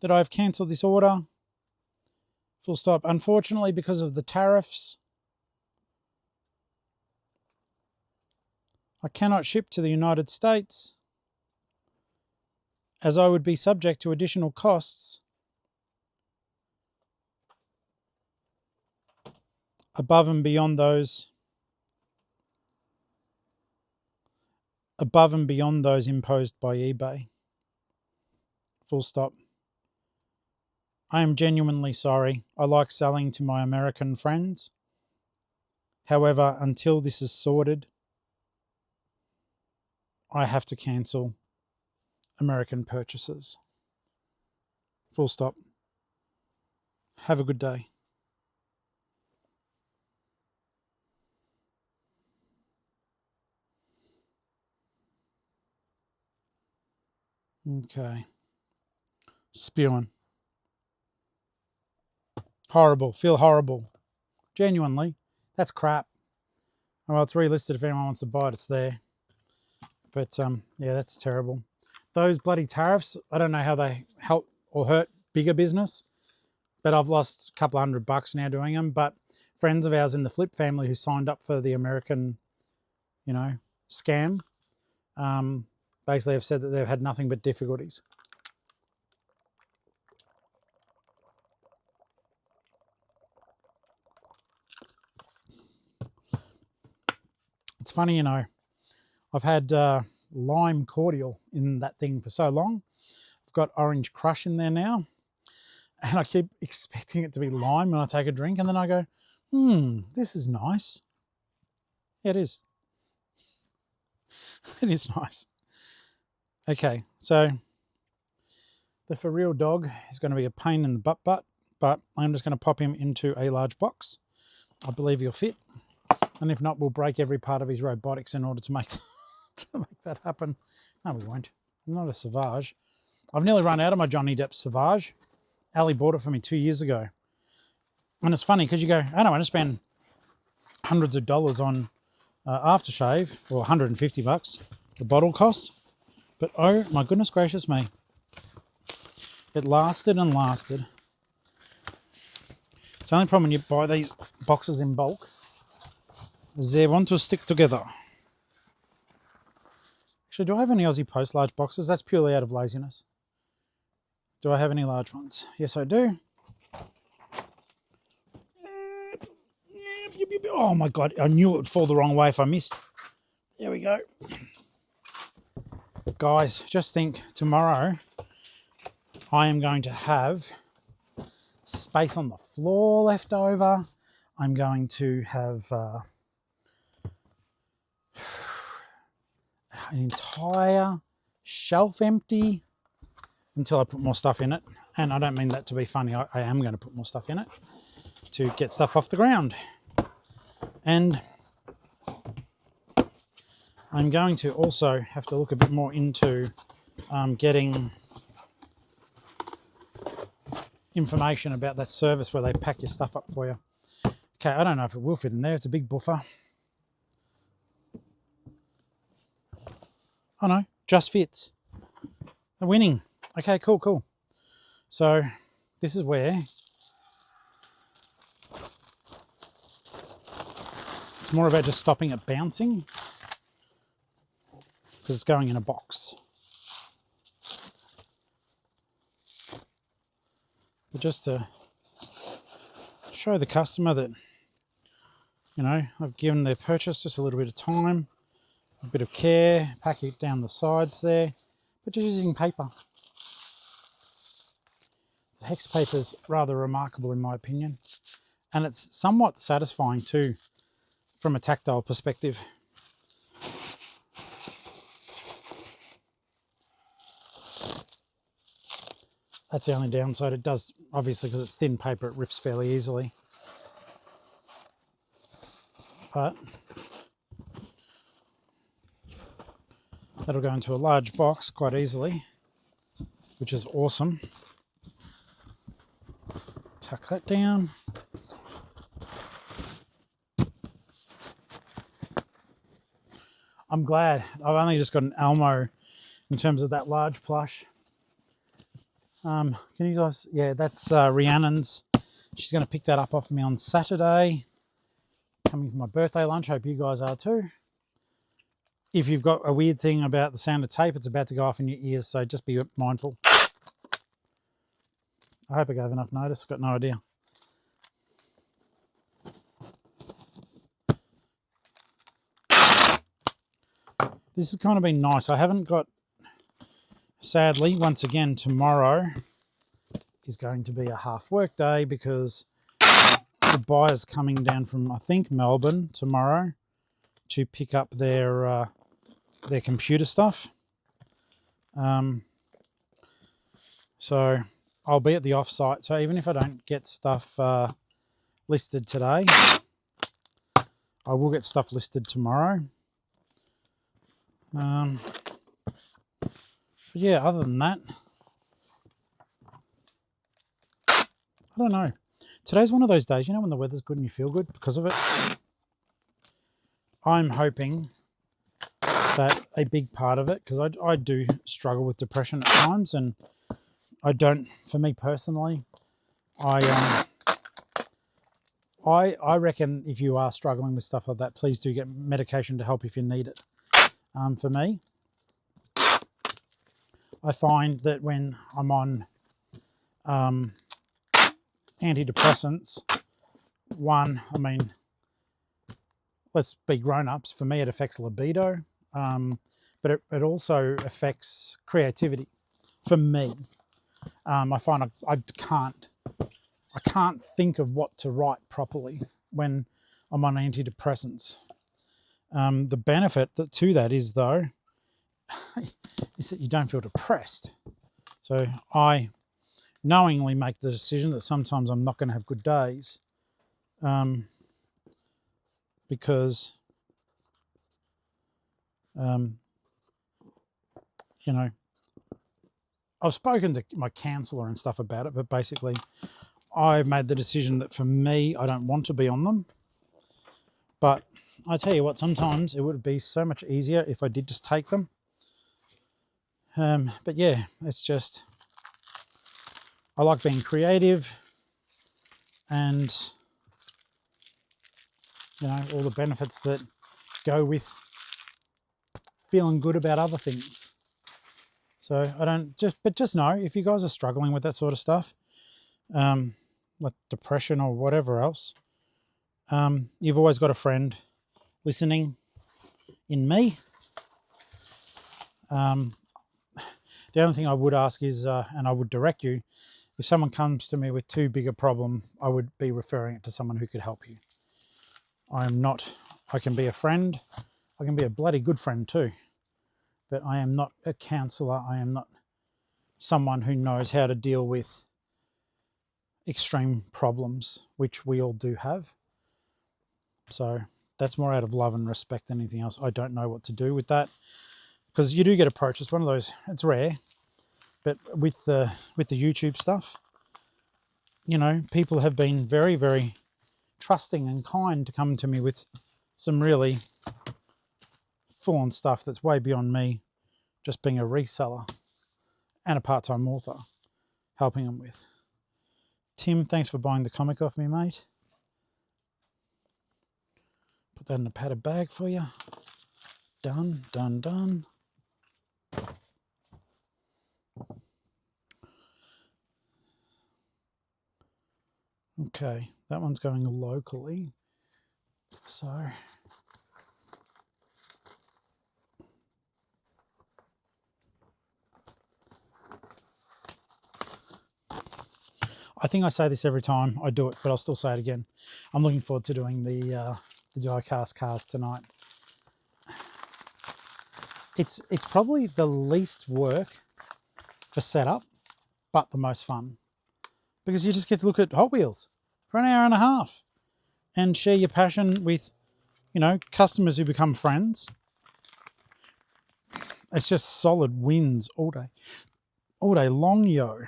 that I've cancelled this order. Full stop. Unfortunately, because of the tariffs, I cannot ship to the United States, as I would be subject to additional costs above and beyond those imposed by eBay. Full stop. I am genuinely sorry. I like selling to my American friends. However, until this is sorted, I have to cancel American purchases. Full stop. Have a good day. Okay. Spewing. Horrible. Feel horrible. Genuinely. That's crap. Well, it's relisted if anyone wants to buy it, it's there. But yeah, that's terrible. Those bloody tariffs, I don't know how they help or hurt bigger business, but I've lost a couple $100 now doing them. But friends of ours in the Flip family who signed up for the American, scam, basically have said that they've had nothing but difficulties. It's funny, I've had lime cordial in that thing for so long. I've got orange crush in there now, and I keep expecting it to be lime when I take a drink, and then I go, this is nice. Yeah, it is. It is nice. Okay, so the for real dog is going to be a pain in the butt, but I'm just going to pop him into a large box. I believe he'll fit, and if not, we'll break every part of his robotics in order to make that happen. No, we won't. I'm not a Sauvage. I've nearly run out of my Johnny Depp Sauvage. Ali bought it for me 2 years ago. And it's funny because you go, I don't want to spend hundreds of dollars on aftershave, or $150 the bottle cost. But oh my goodness gracious me. It lasted and lasted. It's the only problem when you buy these boxes in bulk, is they want to stick together. Actually, do I have any Aussie Post large boxes? That's purely out of laziness. Do I have any large ones? Yes, I do. Oh my God, I knew it would fall the wrong way if I missed. There we go. Guys, just think, tomorrow I am going to have space on the floor left over. I'm going to have an entire shelf empty until I put more stuff in it. And I don't mean that to be funny. I am going to put more stuff in it to get stuff off the ground. And I'm going to also have to look a bit more into getting information about that service where they pack your stuff up for you. Okay, I don't know if it will fit in there. It's a big buffer. Oh no, just fits. They're winning. Okay, cool. So this is where It's more about just stopping it bouncing because it's going in a box. But just to show the customer that, you know, I've given their purchase just a little bit of time, a bit of care, pack it down the sides there, but just using paper. The hex paper is rather remarkable in my opinion, and it's somewhat satisfying too from a tactile perspective. That's the only downside. It does, obviously, because it's thin paper, it rips fairly easily. But that'll go into a large box quite easily, which is awesome. Tuck that down. I'm glad. I've only just got an Elmo in terms of that large plush. Can you guys, yeah, that's Rhiannon's. She's going to pick that up off me on Saturday. Coming for my birthday lunch. Hope you guys are too. If you've got a weird thing about the sound of tape, it's about to go off in your ears, so just be mindful. I hope I gave enough notice. Got no idea. This has kind of been nice. I haven't got, sadly, once again, tomorrow is going to be a half work day because the buyer's coming down from, I think, Melbourne tomorrow to pick up their computer stuff. So I'll be at the off-site. So even if I don't get stuff listed today, I will get stuff listed tomorrow. But yeah, other than that, I don't know. Today's one of those days, you know, when the weather's good and you feel good because of it. I'm hoping that a big part of it, because I do struggle with depression at times, and I don't, for me personally, I reckon if you are struggling with stuff like that, please do get medication to help if you need it. For me, I find that when I'm on antidepressants, one, I mean, let's be grown-ups, for me it affects libido, but it also affects creativity for me. I find I can't think of what to write properly when I'm on antidepressants. The benefit to that is, though, is that you don't feel depressed. So I knowingly make the decision that sometimes I'm not going to have good days, because you know, I've spoken to my counsellor and stuff about it, but basically I've made the decision that for me, I don't want to be on them. But I tell you what, sometimes it would be so much easier if I did just take them. But yeah, it's just, I like being creative and, you know, all the benefits that go with feeling good about other things. So I don't just know, if you guys are struggling with that sort of stuff, like depression or whatever else, you've always got a friend listening in me. The only thing I would ask is, and I would direct you, if someone comes to me with too big a problem, I would be referring it to someone who could help you. I can be a friend, I can be a bloody good friend too, but I am not a counsellor. I am not someone who knows how to deal with extreme problems, which we all do have. So that's more out of love and respect than anything else. I don't know what to do with that, because you do get approached. It's one of those, it's rare, but with the YouTube stuff, you know, people have been very, very trusting and kind to come to me with some really full-on stuff that's way beyond me just being a reseller and a part-time author, helping them with. Tim, thanks for buying the comic off me, mate. Put Put that in a padded bag for you. Done, done, done. Okay, that one's going locally. So I think I say this every time I do it, but I'll still say it again. I'm looking forward to doing the die-cast cars tonight. It's probably the least work for setup, but the most fun. Because you just get to look at Hot Wheels for an hour and a half and share your passion with, you know, customers who become friends. It's just solid wins all day long, yo.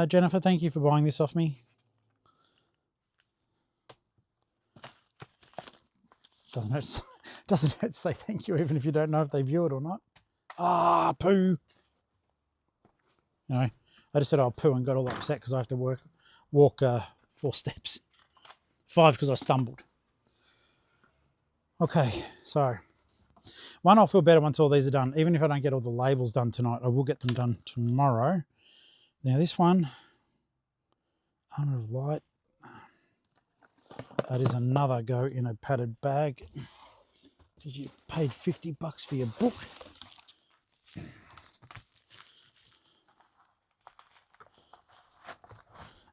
Jennifer, thank you for buying this off me. Doesn't hurt to say thank you, even if you don't know if they view it or not. Ah, poo. No, I just said I'll poo and got all upset because I have to walk 4 steps. 5 because I stumbled. Okay, so one, I'll feel better once all these are done. Even if I don't get all the labels done tonight, I will get them done tomorrow. Now this one, under light, that is another go in a padded bag. You paid $50 for your book.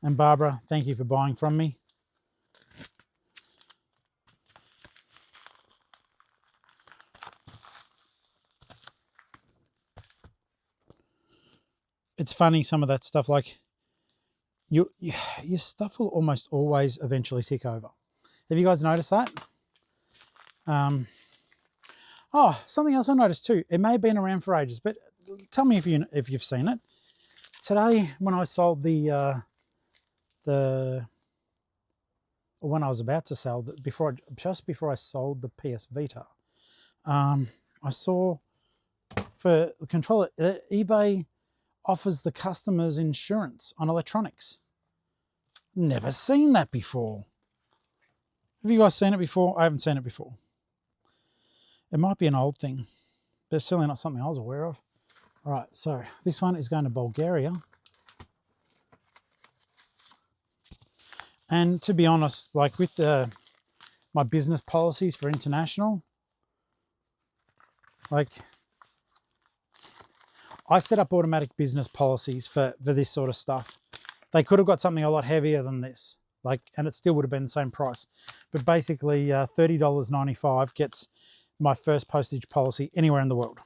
And Barbara, thank you for buying from me. It's funny, some of that stuff, like your stuff will almost always eventually tick over. Have you guys noticed that? Oh, something else I noticed too. It may have been around for ages, but tell me if you've seen it. Today, when I sold or when I was about to sell, just before I sold the PS Vita, I saw for the controller, eBay offers the customers insurance on electronics. Never seen that before. Have you guys seen it before? I haven't seen it before. It might be an old thing, but it's certainly not something I was aware of. All right, so this one is going to Bulgaria. And to be honest, like with my business policies for international, like I set up automatic business policies for this sort of stuff. They could have got something a lot heavier than this, like, and it still would have been the same price. But basically, $30.95 gets my first postage policy anywhere in the world.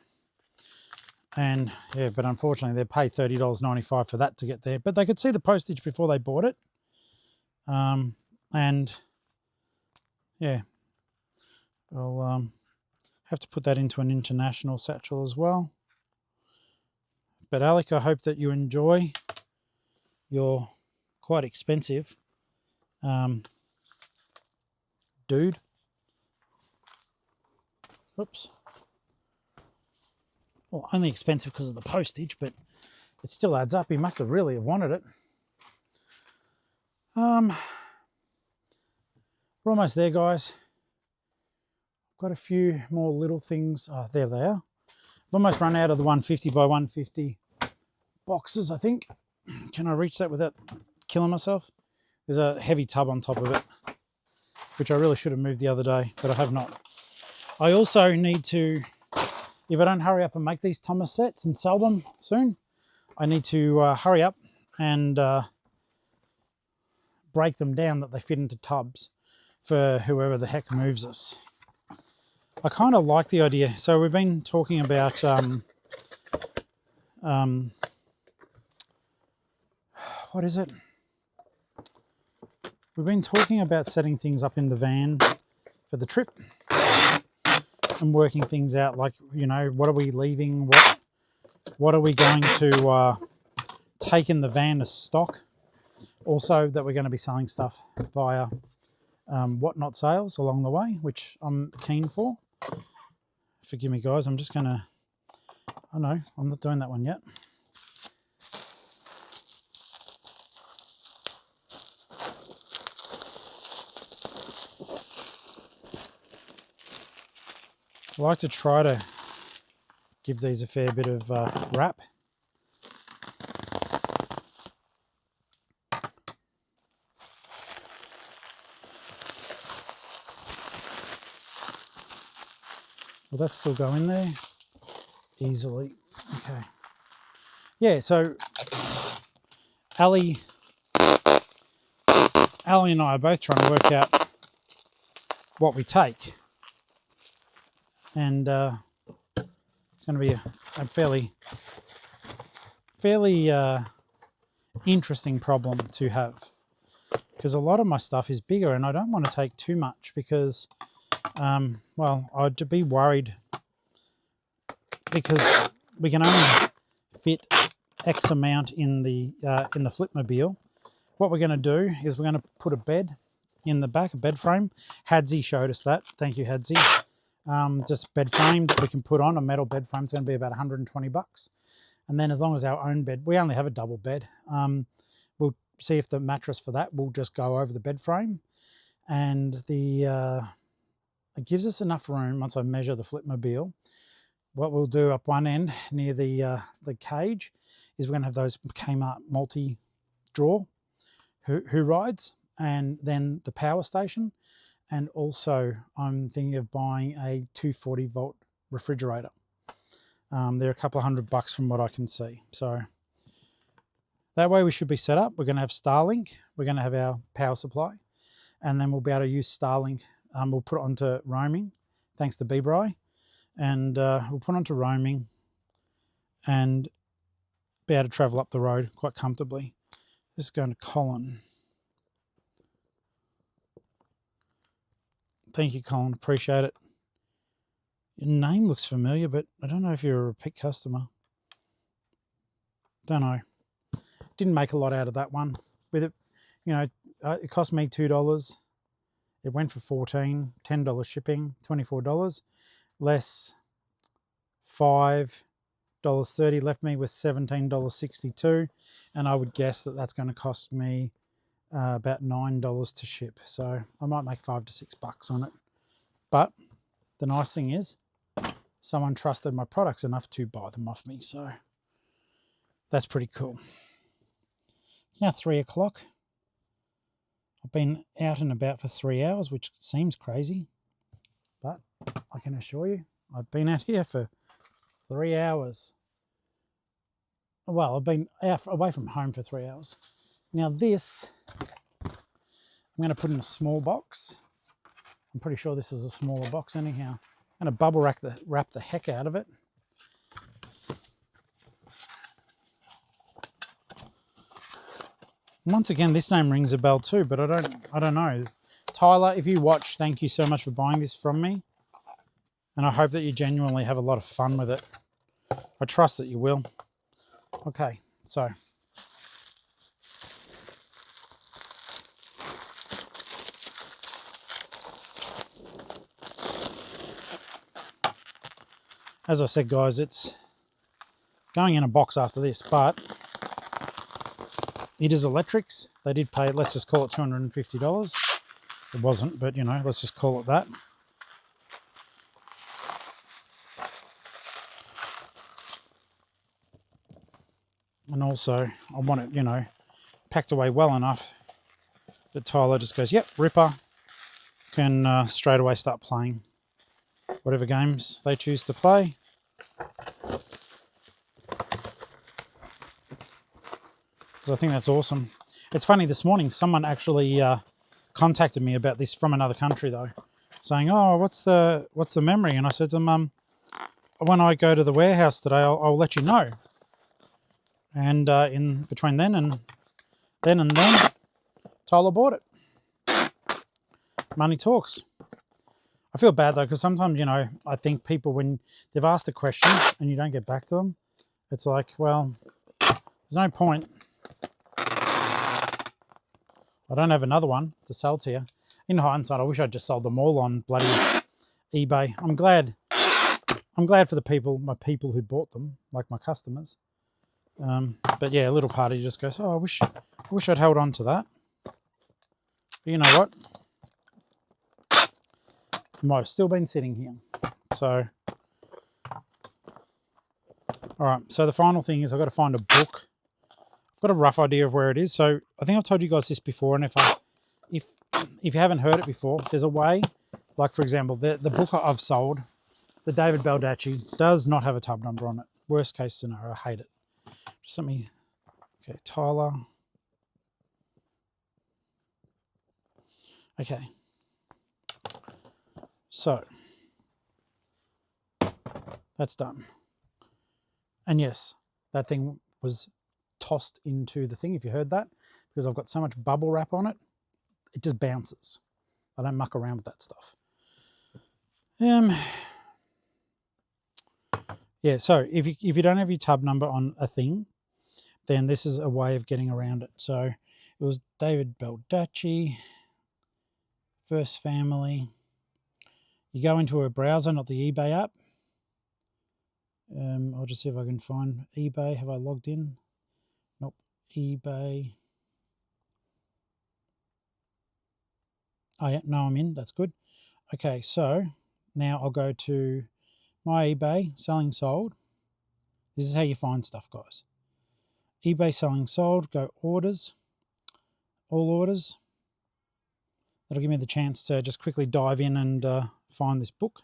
And yeah, but unfortunately, they pay $30.95 for that to get there. But they could see the postage before they bought it. And yeah, I'll have to put that into an international satchel as well. But Alec, I hope that you enjoy your quite expensive dude. Oops. Well, only expensive because of the postage, but it still adds up. He must have really wanted it. We're almost there, guys. Got a few more little things. Oh, there they are. I've almost run out of the 150 by 150 boxes, I think. Can I reach that without killing myself? There's a heavy tub on top of it, which I really should have moved the other day, but I have not. I also need to, if I don't hurry up and make these Thomas sets and sell them soon, I need to hurry up and break them down that they fit into tubs for whoever the heck moves us. I kind of like the idea. So we've been talking about what is it? We've been talking about setting things up in the van for the trip and working things out, like, you know, what are we leaving? What are we going to take in the van as stock? Also, that we're going to be selling stuff via whatnot sales along the way, which I'm keen for. Forgive me, guys. I'm just going to... Oh, no, I'm not doing that one yet. I like to try to give these a fair bit of wrap. Will that still go in there? Easily. Okay. Yeah, so Ali and I are both trying to work out what we take. And it's going to be a fairly interesting problem to have. Because a lot of my stuff is bigger and I don't want to take too much because, well, I'd be worried because we can only fit X amount in the Flipmobile. What we're going to do is we're going to put a bed in the back, a bed frame. Hadsy showed us that. Thank you, Hadsy. Just bed frame that we can put on, a metal bed frame. It's going to be about 120 bucks. And then as long as our own bed, we only have a double bed. We'll see if the mattress for that will just go over the bed frame. And it gives us enough room once I measure the Flipmobile. What we'll do up one end near the cage is we're going to have those Kmart multi-drawer who rides, and then the power station. And also I'm thinking of buying a 240 volt refrigerator. They're a couple of $100 from what I can see. So that way we should be set up. We're going to have Starlink. We're going to have our power supply. And then we'll be able to use Starlink. We'll put it onto roaming, thanks to Bebri. And we'll put it onto roaming and be able to travel up the road quite comfortably. This is going to Colin. Thank you, Colin. Appreciate it. Your name looks familiar, but I don't know if you're a repeat customer. Don't know. Didn't make a lot out of that one. With it, you know, it cost me $2. It went for $14, $10 shipping, $24, less $5.30 left me with $17.62, and I would guess that that's going to cost me about $9 to ship. So I might make $5 to $6 on it. But the nice thing is, someone trusted my products enough to buy them off me. So that's pretty cool. It's now 3 o'clock. I've been out and about for 3 hours, which seems crazy, but I can assure you, I've been out here for 3 hours. Well, I've been out away from home for 3 hours. Now this, I'm going to put in a small box. I'm pretty sure this is a smaller box anyhow. I'm going to bubble wrap the heck out of it. Once again, this name rings a bell too, but I don't know. Tyler, if you watch, thank you so much for buying this from me. And I hope that you genuinely have a lot of fun with it. I trust that you will. Okay, so. As I said, guys, it's going in a box after this, but it is electrics. They did pay, let's just call it $250. It wasn't, but you know, let's just call it that. And also, I want it, you know, packed away well enough that Tyler just goes, yep, Ripper, can straight away start playing whatever games they choose to play. I think that's awesome. It's funny, this morning someone actually contacted me about this from another country though, saying, oh, what's the memory? And I said to them, when I go to the warehouse today, I'll let you know. And in between then and then, Tyler bought it. Money talks. I feel bad though, because sometimes, you know, I think people, when they've asked a question and you don't get back to them, it's like, well, there's no point. I don't have another one to sell to you. In hindsight, I wish I'd just sold them all on bloody eBay. I'm glad for the people, my people who bought them, like my customers. But yeah, a little part of you just goes, oh, I wish I'd held on to that. But you know what? It might have still been sitting here. So, all right. So the final thing is I've got to find a book. I've got a rough idea of where it is. So I think I've told you guys this before, and if you haven't heard it before, there's a way. Like for example, the book I've sold, the David Baldacci, does not have a tub number on it. Worst case scenario. I hate it. Just let me. Okay, Tyler. Okay. So that's done. And yes, that thing was tossed into the thing, if you heard that, because I've got so much bubble wrap on it, it just bounces. I don't muck around with that stuff. Yeah, so if you don't have your tub number on a thing, then this is a way of getting around it. So it was David Baldacci, First Family. You go into a browser, not the eBay app. I'll just see if I can find eBay. Have I logged in? Nope. eBay. Oh yeah, no, I'm in. That's good. Okay, so now I'll go to my eBay, selling sold. This is how you find stuff, guys. eBay selling sold, go orders, all orders. That'll give me the chance to just quickly dive in and find this book.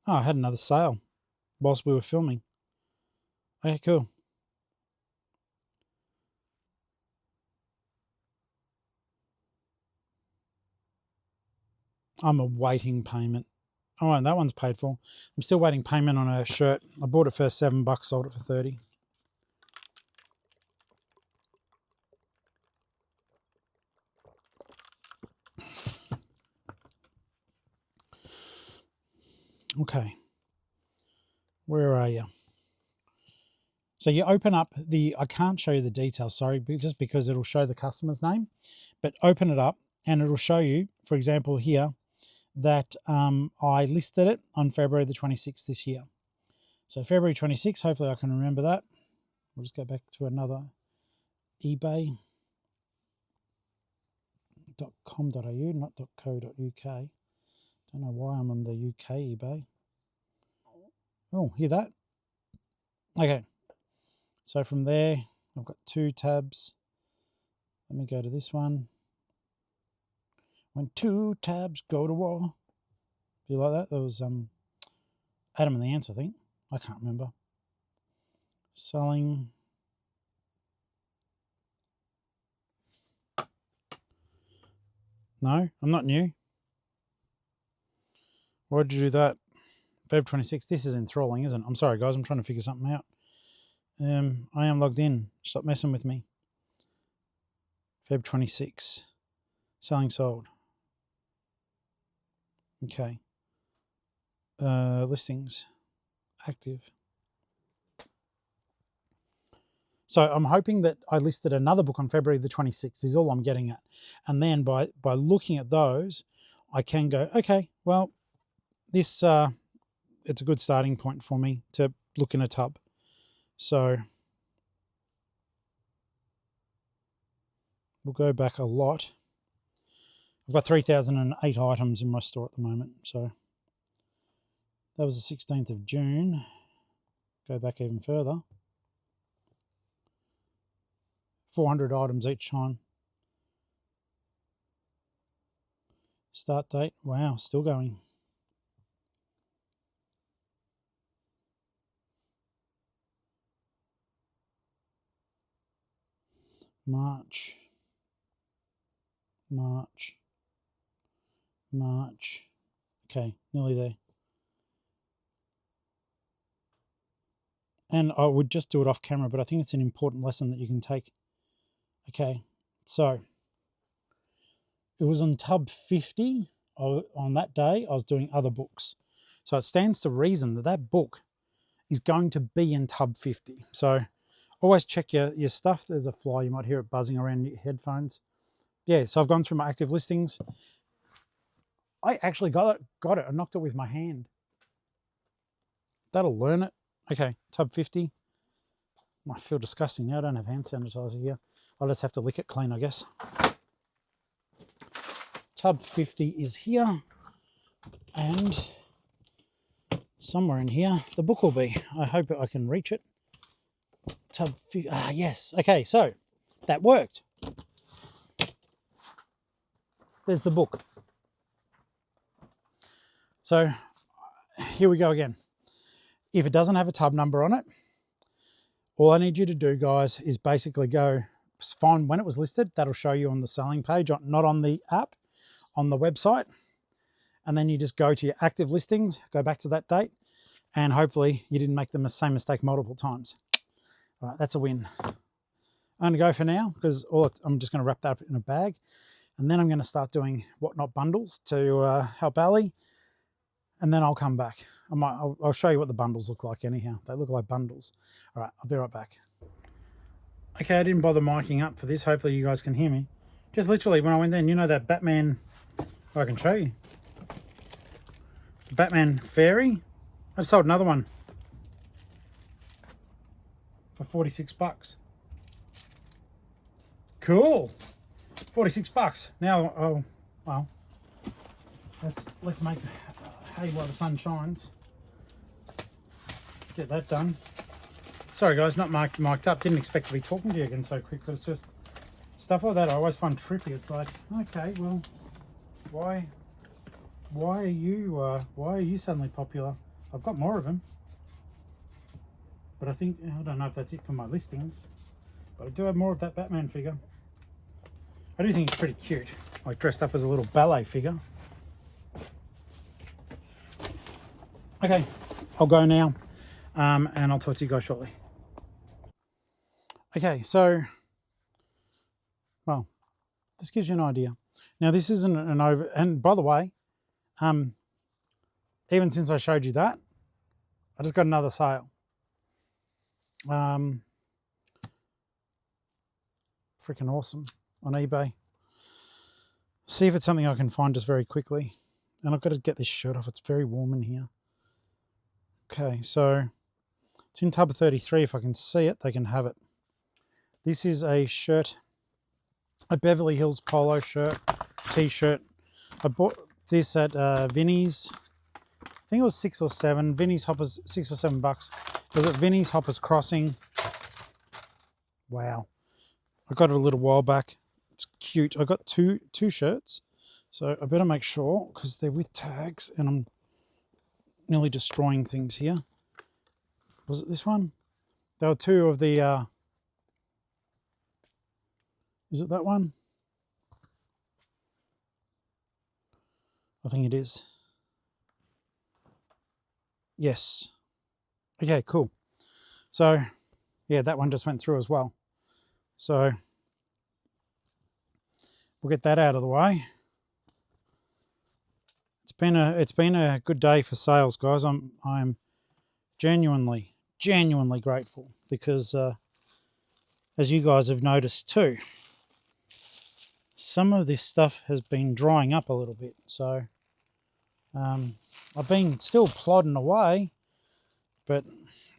Oh, I had another sale whilst we were filming. Okay, cool. I'm awaiting payment. Oh, and that one's paid for. I'm still waiting payment on a shirt. I bought it for $7, sold it for 30. Okay. Where are you? So you open up I can't show you the details, sorry, just because it'll show the customer's name, but open it up and it'll show you, for example, here, that I listed it on February the 26th this year. So February 26th, hopefully I can remember that. We'll just go back to another eBay.com.au, not .co.uk. Don't know why I'm on the UK eBay. Oh, hear that? Okay. So from there, I've got 2 tabs. Let me go to this one. When 2 tabs go to war. Do you like that? That was Adam and the Ants, I think. I can't remember. Selling. No, I'm not new. Why did you do that? Feb 26. This is enthralling, isn't it? I'm sorry, guys. I'm trying to figure something out. I am logged in. Stop messing with me. Feb 26. Selling sold. Okay. Listings. Active. So I'm hoping that I listed another book on February the 26th is all I'm getting at. And then by looking at those, I can go, okay, well, this it's a good starting point for me to look in a tub. So we'll go back a lot. I've got 3,008 items in my store at the moment. So that was the 16th of June. Go back even further. 400 items each time. Start date, wow, still going. March. Okay, nearly there. And I would just do it off camera, but I think it's an important lesson that you can take. Okay, so it was on tub 50. On that day, I was doing other books. So it stands to reason that that book is going to be in tub 50. So always check your stuff. There's a fly. You might hear it buzzing around your headphones. Yeah, so I've gone through my active listings. I actually got it. I knocked it with my hand. That'll learn it. Okay, tub 50. I feel disgusting now. I don't have hand sanitizer here. I'll just have to lick it clean, I guess. Tub 50 is here. And somewhere in here, the book will be. I hope I can reach it. Yes. Okay, so that worked. There's the book. So here we go again. If it doesn't have a tub number on it, all I need you to do, guys, is basically go find when it was listed. That'll show you on the selling page, not on the app, on the website. And then you just go to your active listings, go back to that date, and hopefully you didn't make the same mistake multiple times. All right, that's a win. I'm going to go for now because I'm just going to wrap that up in a bag. And then I'm going to start doing whatnot bundles to help Ali. And then I'll come back. I'll show you what the bundles look like anyhow. They look like bundles. All right, I'll be right back. Okay, I didn't bother miking up for this. Hopefully you guys can hear me. Just literally when I went in, you know that Batman, I can show you. Batman fairy. I just sold another one for 46 bucks. Cool. 46 bucks. Now, oh, well, let's make hay while the sun shines. Get that done. Sorry guys, not mic'd up. Didn't expect to be talking to you again so quick, but it's just stuff like that I always find trippy. It's like, okay, well, why are you suddenly popular? I've got more of them, but I don't know if that's it for my listings, but I do have more of that Batman figure. I do think it's pretty cute, like dressed up as a little ballet figure. Okay, I'll go now, and I'll talk to you guys shortly. Okay, so, well, this gives you an idea. Now this isn't an over, and by the way, even since I showed you that, I just got another sale. Freaking awesome on eBay. See if it's something I can find just very quickly. And I've got to get this shirt off. It's very warm in here. Okay, so it's in tub 33. If I can see it, they can have it. This is a shirt, a Beverly Hills polo shirt, t-shirt. I bought this at Vinnie's. I think it was 6 or 7. Vinnie's Hoppers, 6 or 7 bucks. It was at Vinnie's Hoppers Crossing. Wow. I got it a little while back. It's cute. I got two shirts. So I better make sure because they're with tags and I'm nearly destroying things here. Was it this one? There were two of the, is it that one? I think it is. Yes. Okay, cool. So, yeah, that one just went through as well. So, we'll get that out of the way. It's been a good day for sales, guys. I'm genuinely grateful because, as you guys have noticed too, some of this stuff has been drying up a little bit. So, I've been still plodding away, but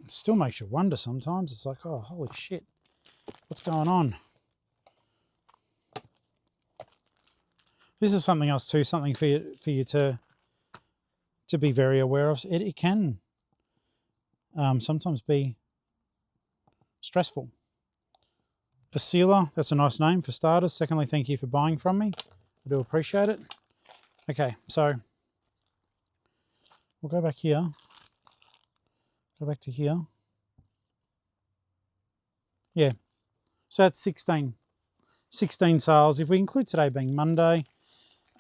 it still makes you wonder sometimes. It's like, oh, holy shit, what's going on? This is something else too, something for you to be very aware of. It can sometimes be stressful. A sealer, that's a nice name for starters. Secondly, thank you for buying from me. I do appreciate it. Okay, so we'll go back here. Go back to here. Yeah, so that's 16 sales. If we include today being Monday,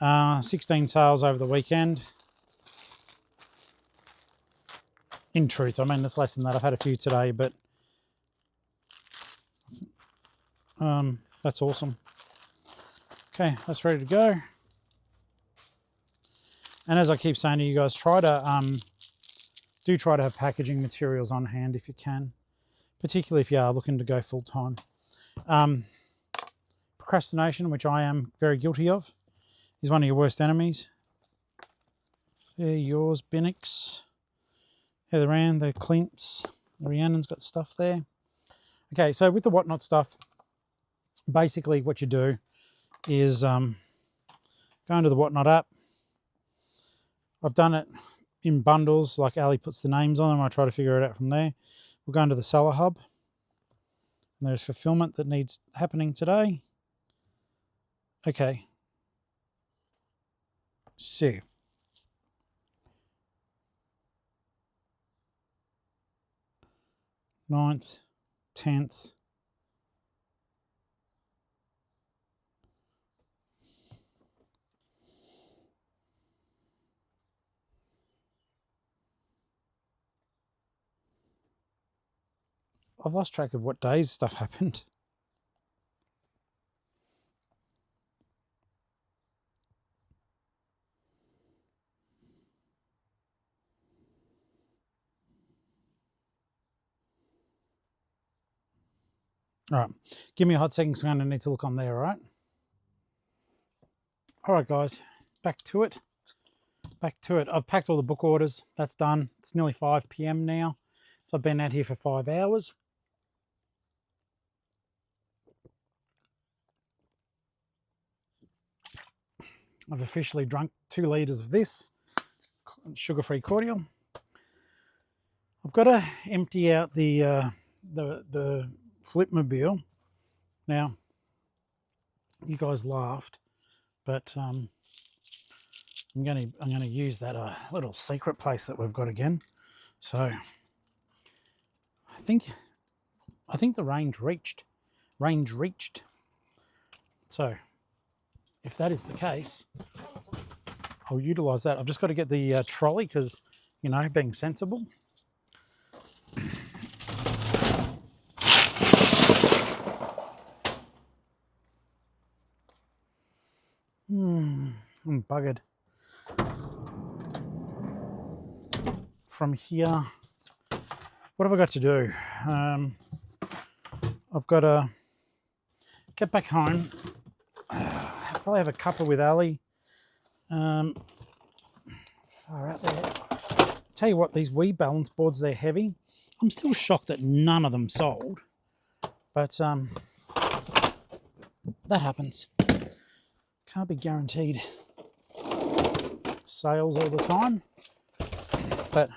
16 sales over the weekend. In truth, I mean, it's less than that. I've had a few today, but that's awesome. Okay, that's ready to go. And as I keep saying to you guys, try to have packaging materials on hand if you can, particularly if you are looking to go full time. Procrastination, which I am very guilty of, is one of your worst enemies. They're yours, Binnix, Heather Ann, the Clints, Rhiannon's got stuff there. Okay, so with the whatnot stuff, basically what you do is go into the whatnot app. I've done it in bundles, like Ali puts the names on them. I try to figure it out from there. We'll go into the seller hub. And there's fulfillment that needs happening today. Okay. So. 9th, 10th. I've lost track of what days stuff happened. All right, give me a hot second because I'm going to need to look on there, all right? All right, guys, back to it. Back to it. I've packed all the book orders. That's done. It's nearly 5 p.m. now. So I've been out here for 5 hours. I've officially drunk 2 litres of this sugar-free cordial. I've got to empty out the Flipmobile. Now, you guys laughed, but I'm going to use that little secret place that we've got again. So I think the range reached. So if that is the case, I'll utilise that. I've just got to get the trolley because, you know, being sensible. I'm buggered. From here, what have I got to do? I've got to get back home. Probably have a cuppa with Ali. Far out there. Tell you what, these wee balance boards, they're heavy. I'm still shocked that none of them sold, but that happens. Can't be guaranteed sales all the time, but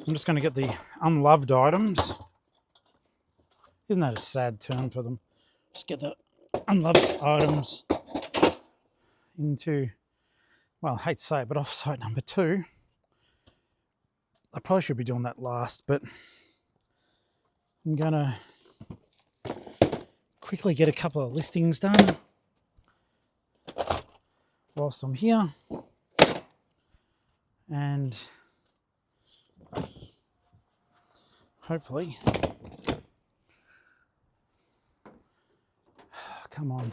I'm just going to get the unloved items. Isn't that a sad term for them? Just get the unloved items into, well, I hate to say it, but offsite number 2. I probably should be doing that last, but I'm going to quickly get a couple of listings done whilst I'm here. And hopefully, come on.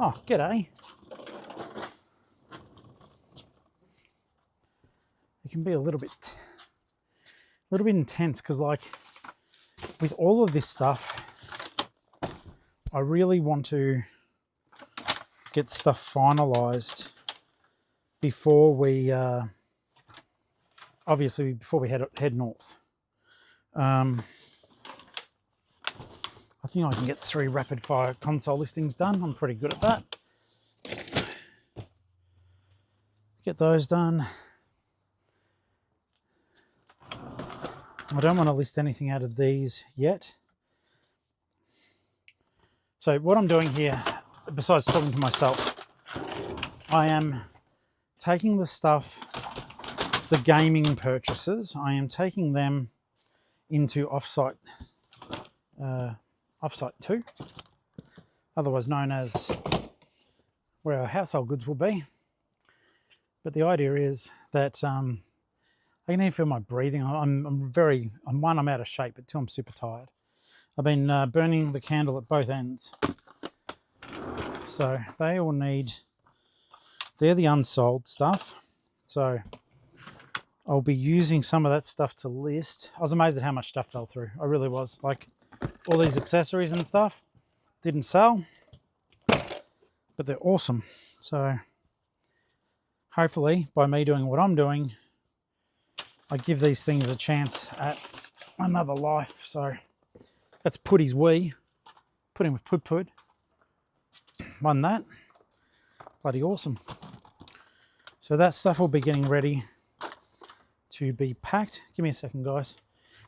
Oh, g'day. It can be a little bit intense because, like, with all of this stuff, I really want to get stuff finalised before we, obviously, before we head north. I think I can get 3 rapid fire console listings done. I'm pretty good at that. Get those done. I don't want to list anything out of these yet. So what I'm doing here, besides talking to myself, I am taking the stuff, the gaming purchases, I am taking them into offsite 2, otherwise known as where our household goods will be. But the idea is that I can even feel my breathing. I'm out of shape, but 2, I'm super tired. I've been burning the candle at both ends. So they all need, they're the unsold stuff. So I'll be using some of that stuff to list. I was amazed at how much stuff fell through. I really was. Like, all these accessories and stuff didn't sell, but they're awesome. So hopefully by me doing what I'm doing, I give these things a chance at another life. So that's Putty's wee. put in with pud. Won that. Bloody awesome. So that stuff will be getting ready to be packed. Give me a second, guys.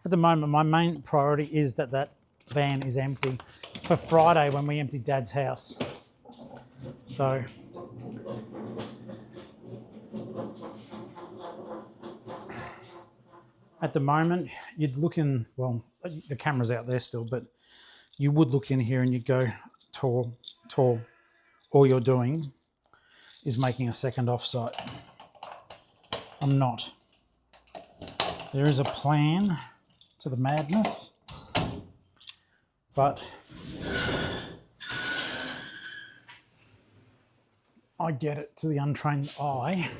At the moment, my main priority is that that van is empty for Friday when we empty Dad's house. So at the moment, you'd look in, well, the camera's out there still, but you would look in here and you'd go, tall. All you're doing is making a second offsite. I'm not. There is a plan to the madness, but I get it, to the untrained eye.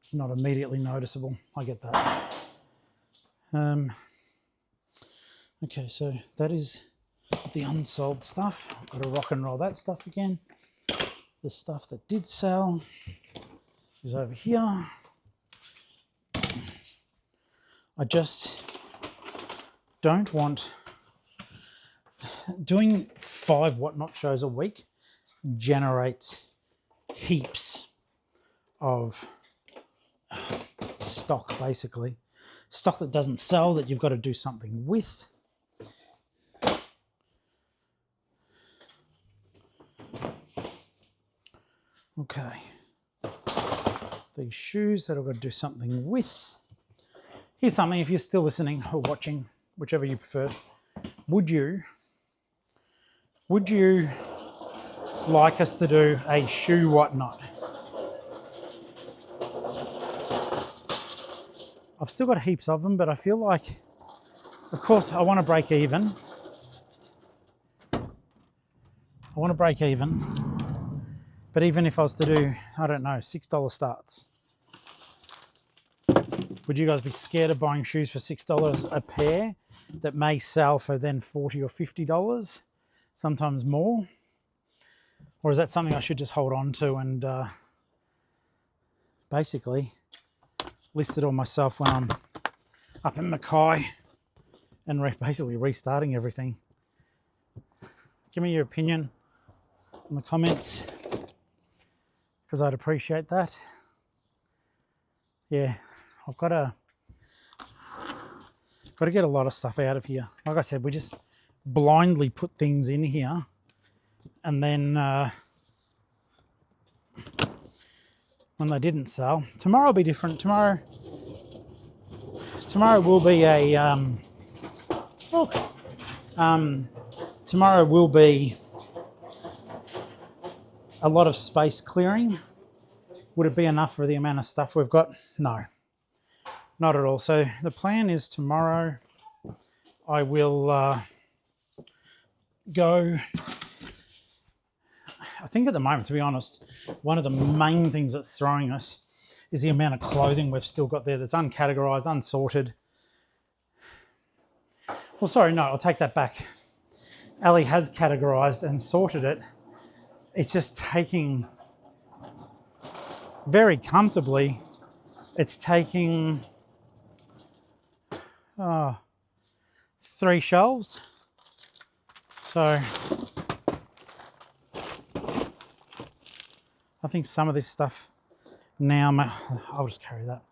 It's not immediately noticeable. I get that. Okay, so that is the unsold stuff. I've got to rock and roll that stuff again. The stuff that did sell is over here. I just don't want... Doing 5 whatnot shows a week generates heaps of stock, basically. Stock that doesn't sell, that you've got to do something with. Okay. These shoes that I've got to do something with. Here's something, if you're still listening or watching, whichever you prefer. Would you like us to do a shoe whatnot? I've still got heaps of them, but I feel like, of course, I want to break even. But even if I was to do, I don't know, $6 starts, would you guys be scared of buying shoes for $6 a pair that may sell for then $40 or $50, sometimes more? Or is that something I should just hold on to and basically list it all myself when I'm up in Mackay and basically restarting everything? Give me your opinion in the comments, because I'd appreciate that. Yeah, I've got to get a lot of stuff out of here. Like I said, we just blindly put things in here, and then when they didn't sell, tomorrow will be different. Tomorrow will be a tomorrow will be a lot of space clearing. Would it be enough for the amount of stuff we've got? No, not at all. So the plan is tomorrow I will go. I think at the moment, to be honest, one of the main things that's throwing us is the amount of clothing we've still got there that's uncategorised, unsorted. Well, sorry, no, I'll take that back. Ali has categorised and sorted it. It's just taking, very comfortably, it's taking 3 shelves. So I think some of this stuff now, I'll just carry that.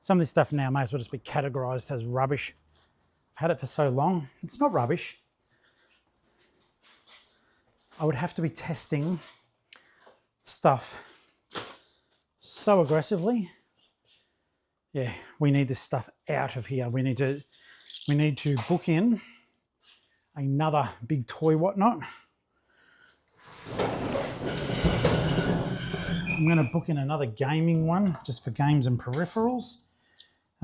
Some of this stuff now may as well just be categorised as rubbish. I've had it for so long. It's not rubbish. I would have to be testing stuff so aggressively. Yeah, we need this stuff out of here. We need to book in another big toy whatnot. I'm going to book in another gaming one just for games and peripherals.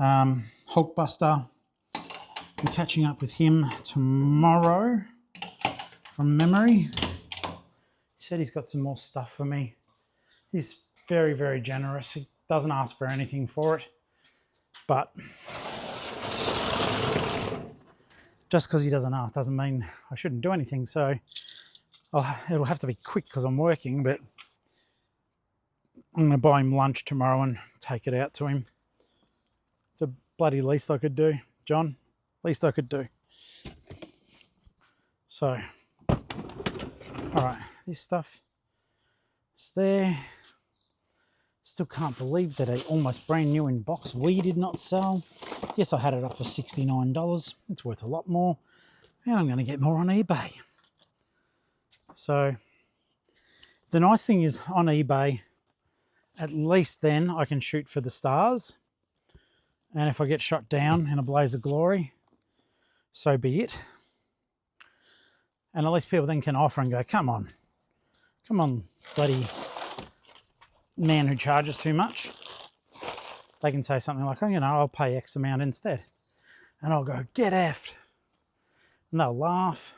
Hulkbuster, I'm catching up with him tomorrow from memory. He said he's got some more stuff for me. He's very, very generous. He doesn't ask for anything for it. But just because he doesn't ask doesn't mean I shouldn't do anything. So it'll have to be quick because I'm working, but I'm going to buy him lunch tomorrow and take it out to him. It's the bloody least I could do, John. Least I could do. So, all right, this stuff is there. Still can't believe that a almost brand new in box we did not sell. Yes, I had it up for $69. It's worth a lot more. And I'm going to get more on eBay. So the nice thing is on eBay, at least then I can shoot for the stars. And if I get shot down in a blaze of glory, so be it. And at least people then can offer and go, come on, bloody man who charges too much. They can say something like, oh, you know, I'll pay X amount instead. And I'll go, get effed. And they'll laugh.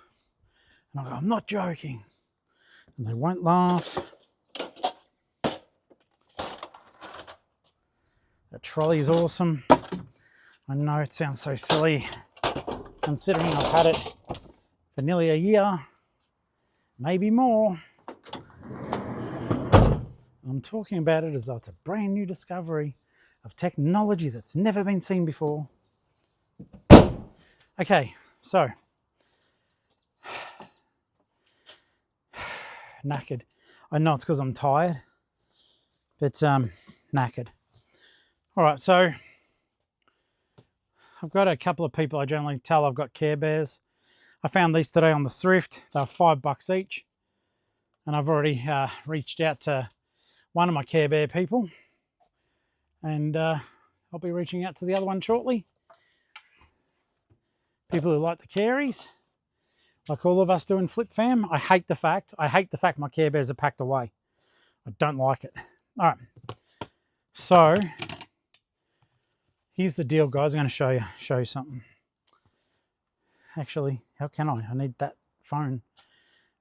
And I'll go, I'm not joking. And they won't laugh. That trolley is awesome. I know it sounds so silly, considering I've had it for nearly a year, maybe more. I'm talking about it as though it's a brand new discovery of technology that's never been seen before. Okay, so knackered. I know it's because I'm tired, but knackered. All right, so I've got a couple of people I generally tell I've got Care Bears. I found these today on the Thrift. They were $5 each, and I've already reached out to one of my Care Bear people, and I'll be reaching out to the other one shortly. People who like the caries, like all of us do in Flip Fam. I hate the fact my Care Bears are packed away. I don't like it. All right, so here's the deal, guys. I'm going to show you something. Actually, how can I? I need that phone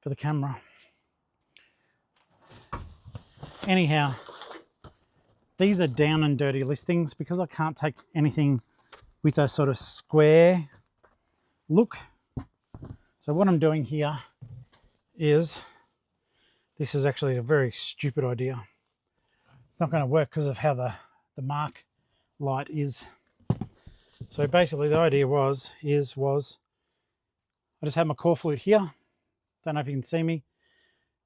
for the camera. Anyhow, these are down and dirty listings because I can't take anything with a sort of square look. So what I'm doing here is, this is actually a very stupid idea. It's not going to work because of how the mark light is. So basically the idea was I just had my core flute here. Don't know if you can see me.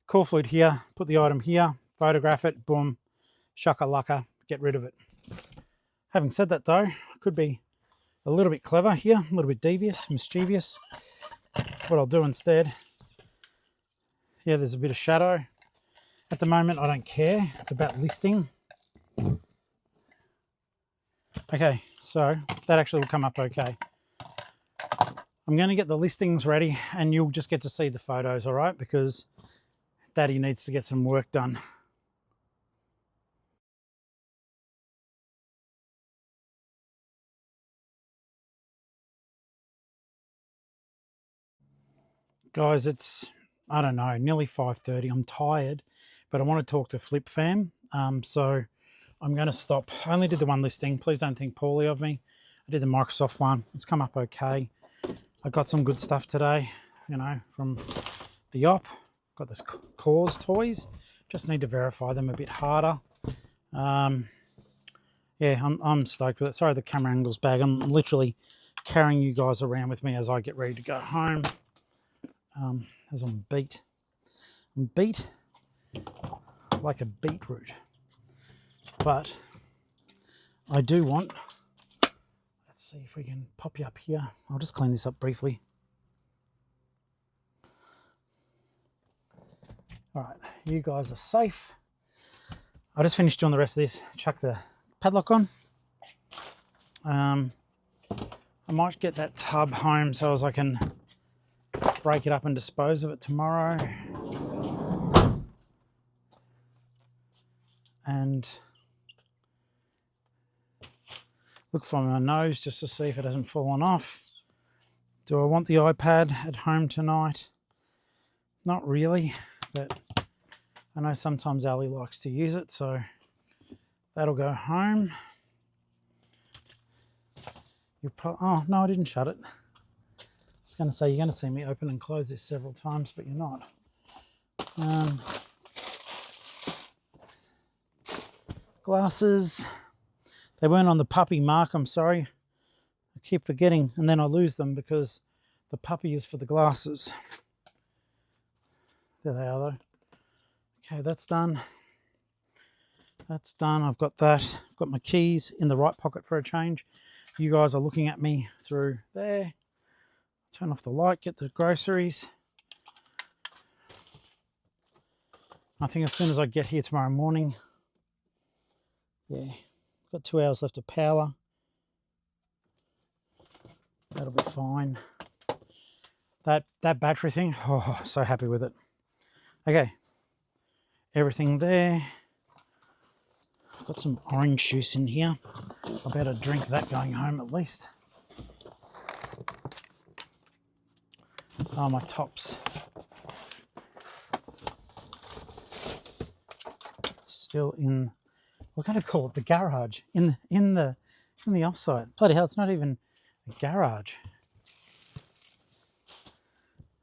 Core flute here, put the item here, photograph it, boom, shaka-laka, get rid of it. Having said that though, I could be a little bit clever here, a little bit devious, mischievous. What I'll do instead, yeah, there's a bit of shadow. At the moment, I don't care. It's about listing. Okay, so that actually will come up okay. I'm going to get the listings ready and you'll just get to see the photos, all right? Because Daddy needs to get some work done. Guys, it's, I don't know, nearly 5:30. I'm tired, but I want to talk to Flip Fam. So I'm going to stop. I only did the one listing. Please don't think poorly of me. I did the Microsoft one. It's come up okay. I got some good stuff today, you know, from the op. Got this KAWS toys. Just need to verify them a bit harder. Yeah, I'm stoked with it. Sorry, the camera angle's bad. I'm literally carrying you guys around with me as I get ready to go home. As I'm beat. I'm beat like a beetroot. But I do want, let's see if we can pop you up here. I'll just clean this up briefly. All right, you guys are safe. I just finished doing the rest of this. Chuck the padlock on. I might get that tub home so as I can break it up and dispose of it tomorrow. And look for my nose just to see if it hasn't fallen off. Do I want the iPad at home tonight? Not really, but I know sometimes Ali likes to use it, so that'll go home. Oh, no, I didn't shut it. I was going to say, you're going to see me open and close this several times, but you're not. Glasses. They weren't on the puppy mark, I'm sorry. I keep forgetting, and then I lose them because the puppy is for the glasses. There they are though. Okay, that's done. That's done. I've got that. I've got my keys in the right pocket for a change. You guys are looking at me through there. Turn off the light, get the groceries. I think as soon as I get here tomorrow morning, yeah, got 2 hours left of power. That'll be fine. That battery thing, oh, so happy with it. Okay, everything there. I've got some orange juice in here. I better drink that going home at least. Oh, my tops. Still in, we're going to call it the garage, in the offsite. Bloody hell, it's not even a garage.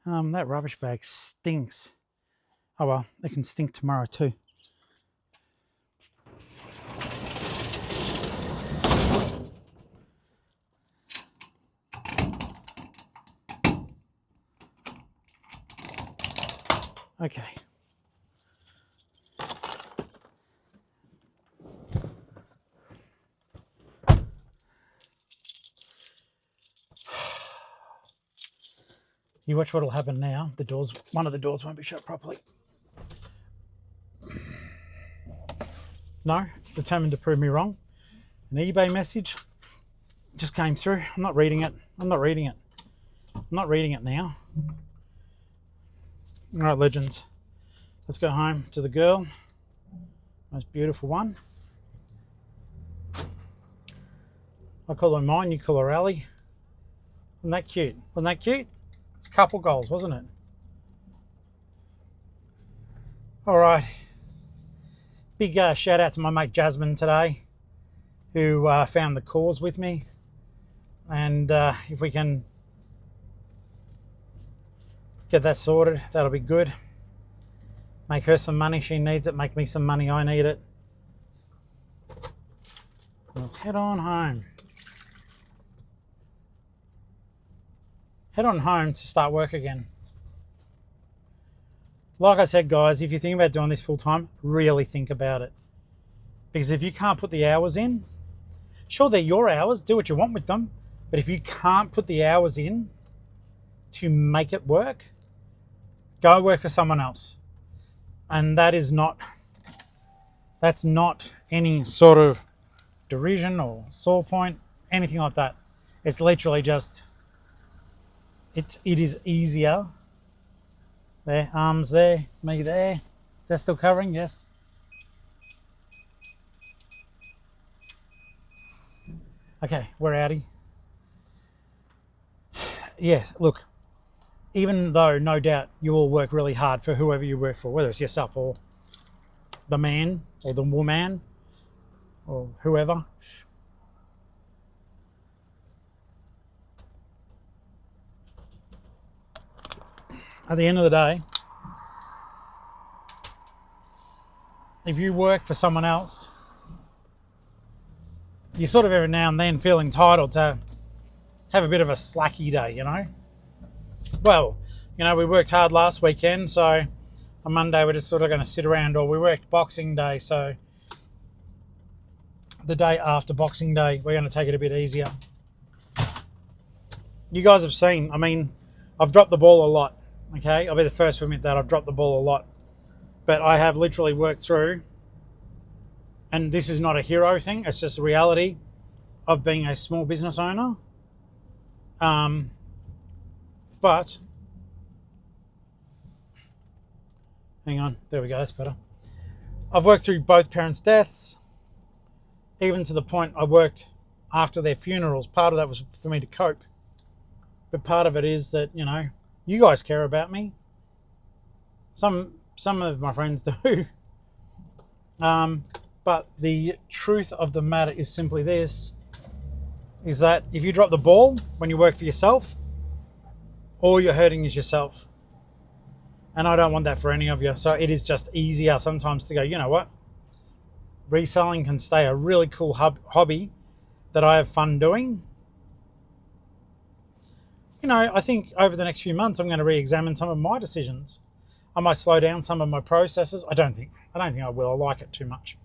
That rubbish bag stinks. Oh well, it can stink tomorrow too. Okay. You watch what'll happen now. One of the doors won't be shut properly. No, it's determined to prove me wrong. An eBay message just came through. I'm not reading it. I'm not reading it now. All right, legends. Let's go home to the girl. Most beautiful one. I call her mine, you call her Ellie. Wasn't that cute? Wasn't that cute? It's couple goals, wasn't it? All right. Big shout out to my mate Jasmine today, who found the KAWS with me. And if we can get that sorted, that'll be good. Make her some money, she needs it. Make me some money, I need it. We'll head on home. Head on home to start work again. Like I said, guys, if you think about doing this full time, really think about it. Because if you can't put the hours in, sure, they're your hours, do what you want with them. But if you can't put the hours in to make it work, go work for someone else. And that's not any sort of derision or sore point, anything like that. It's literally just, it is easier. There, arms there, me there. Is that still covering? Yes. Okay, we're outie. Yeah, look, even though no doubt you will work really hard for whoever you work for, whether it's yourself or the man or the woman or whoever. At the end of the day, if you work for someone else, you sort of every now and then feel entitled to have a bit of a slacky day, you know? Well, you know, we worked hard last weekend, so on Monday we're just sort of going to sit around, or we worked Boxing Day, so the day after Boxing Day we're going to take it a bit easier. You guys have seen, I mean, I've dropped the ball a lot, okay? I'll be the first to admit that I've dropped the ball a lot. But I have literally worked through, and this is not a hero thing, it's just a reality of being a small business owner. But, hang on, there we go, that's better. I've worked through both parents' deaths, even to the point I worked after their funerals. Part of that was for me to cope. But part of it is that, you know, you guys care about me. Some of my friends do. But the truth of the matter is simply this, is that if you drop the ball when you work for yourself, all you're hurting is yourself. And I don't want that for any of you. So it is just easier sometimes to go, you know what? Reselling can stay a really cool hobby that I have fun doing. You know, I think over the next few months, I'm going to re-examine some of my decisions. I might slow down some of my processes. I don't think I will. I like it too much.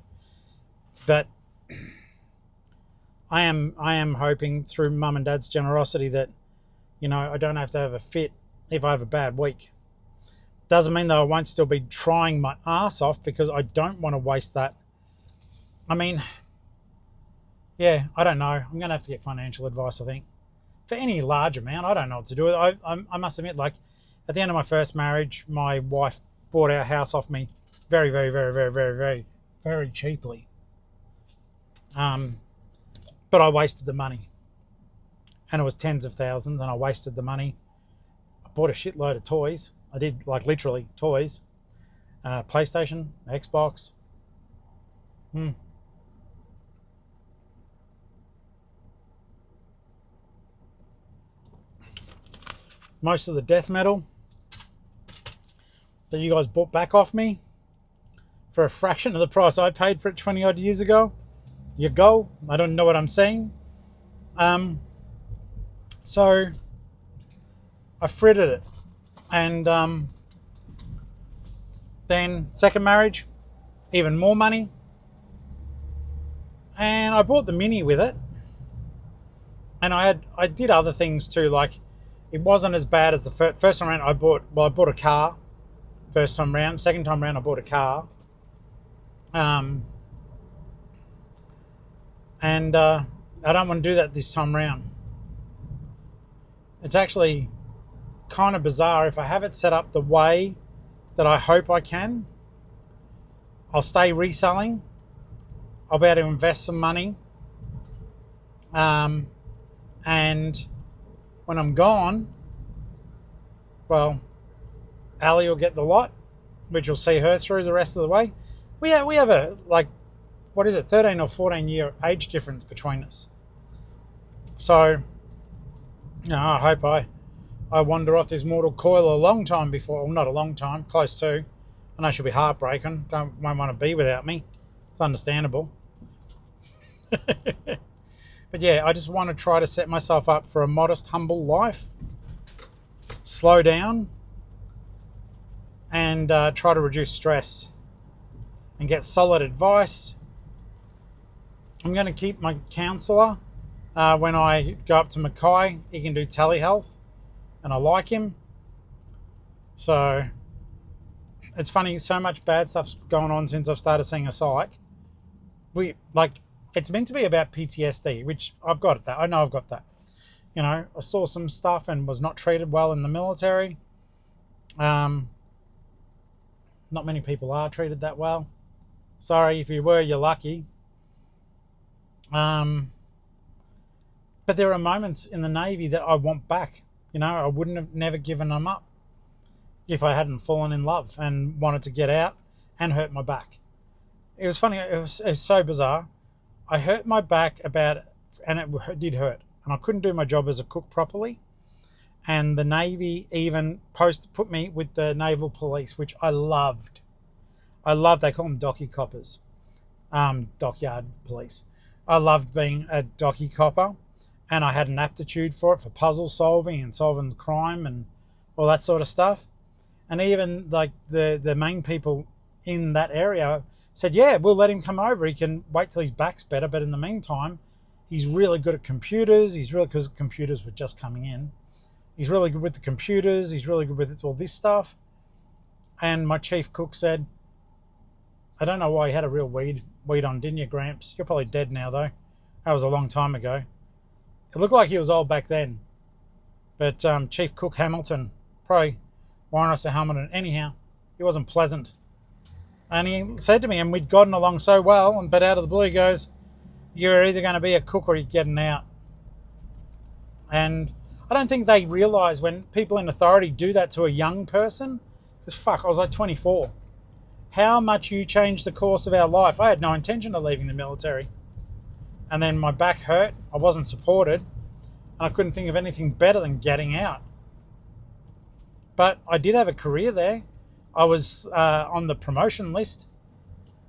But I am hoping through mum and dad's generosity that, I don't have to have a fit if I have a bad week. Doesn't mean that I won't still be trying my ass off, because I don't want to waste that. I mean, yeah, I don't know. I'm going to have to get financial advice, I think. For any large amount, I don't know what to do. I must admit, like, at the end of my first marriage, my wife bought our house off me very, very, very, very, very, very, very cheaply. But I wasted the money. And it was tens of thousands, and I wasted the money. I bought a shitload of toys. I did, like, literally toys. PlayStation, Xbox. Most of the death metal that you guys bought back off me for a fraction of the price I paid for it 20 odd years ago. You go. I don't know what I'm saying. So I frittered it. And then second marriage, even more money. And I bought the Mini with it. And I did other things too, like, it wasn't as bad as the first time around. I bought a car. First time round. Second time round, I bought a car. And I don't want to do that this time round. It's actually kind of bizarre. If I have it set up the way that I hope I can, I'll stay reselling. I'll be able to invest some money. And when I'm gone, well, Ali will get the lot, which will see her through the rest of the way. We have a, like, 13 or 14 year age difference between us. So, I hope I wander off this mortal coil a long time before, well, not a long time, close to. I know she'll be heartbroken. Won't want to be without me. It's understandable. But yeah, I just want to try to set myself up for a modest, humble life. Slow down. And try to reduce stress. And get solid advice. I'm going to keep my counsellor when I go up to Mackay. He can do telehealth. And I like him. So it's funny, so much bad stuff's going on since I've started seeing a psych. It's meant to be about PTSD, which I've got that. I know I've got that. I saw some stuff and was not treated well in the military. Not many people are treated that well. Sorry, if you were, you're lucky. But there are moments in the Navy that I want back. I wouldn't have never given them up if I hadn't fallen in love and wanted to get out and hurt my back. It was funny. It was so bizarre. I hurt my back and it did hurt. And I couldn't do my job as a cook properly. And the Navy even put me with the Naval Police, which I loved. They call them docky coppers. Dockyard police. I loved being a docky copper. And I had an aptitude for puzzle solving and solving crime and all that sort of stuff. And even like the main people in that area said, yeah, we'll let him come over. He can wait till his back's better. But in the meantime, he's really good at computers. Because computers were just coming in. He's really good with the computers. He's really good with all this stuff. And my chief cook said, I don't know why he had a real weed on, didn't you, Gramps? You're probably dead now, though. That was a long time ago. It looked like he was old back then. But Chief Cook Hamilton, probably Warren S. Hamilton, anyhow, he wasn't pleasant. And he said to me, and we'd gotten along so well, but out of the blue he goes, you're either going to be a cook or you're getting out. And I don't think they realise when people in authority do that to a young person, because I was like 24, how much you changed the course of our life. I had no intention of leaving the military. And then my back hurt, I wasn't supported, and I couldn't think of anything better than getting out. But I did have a career there. I was on the promotion list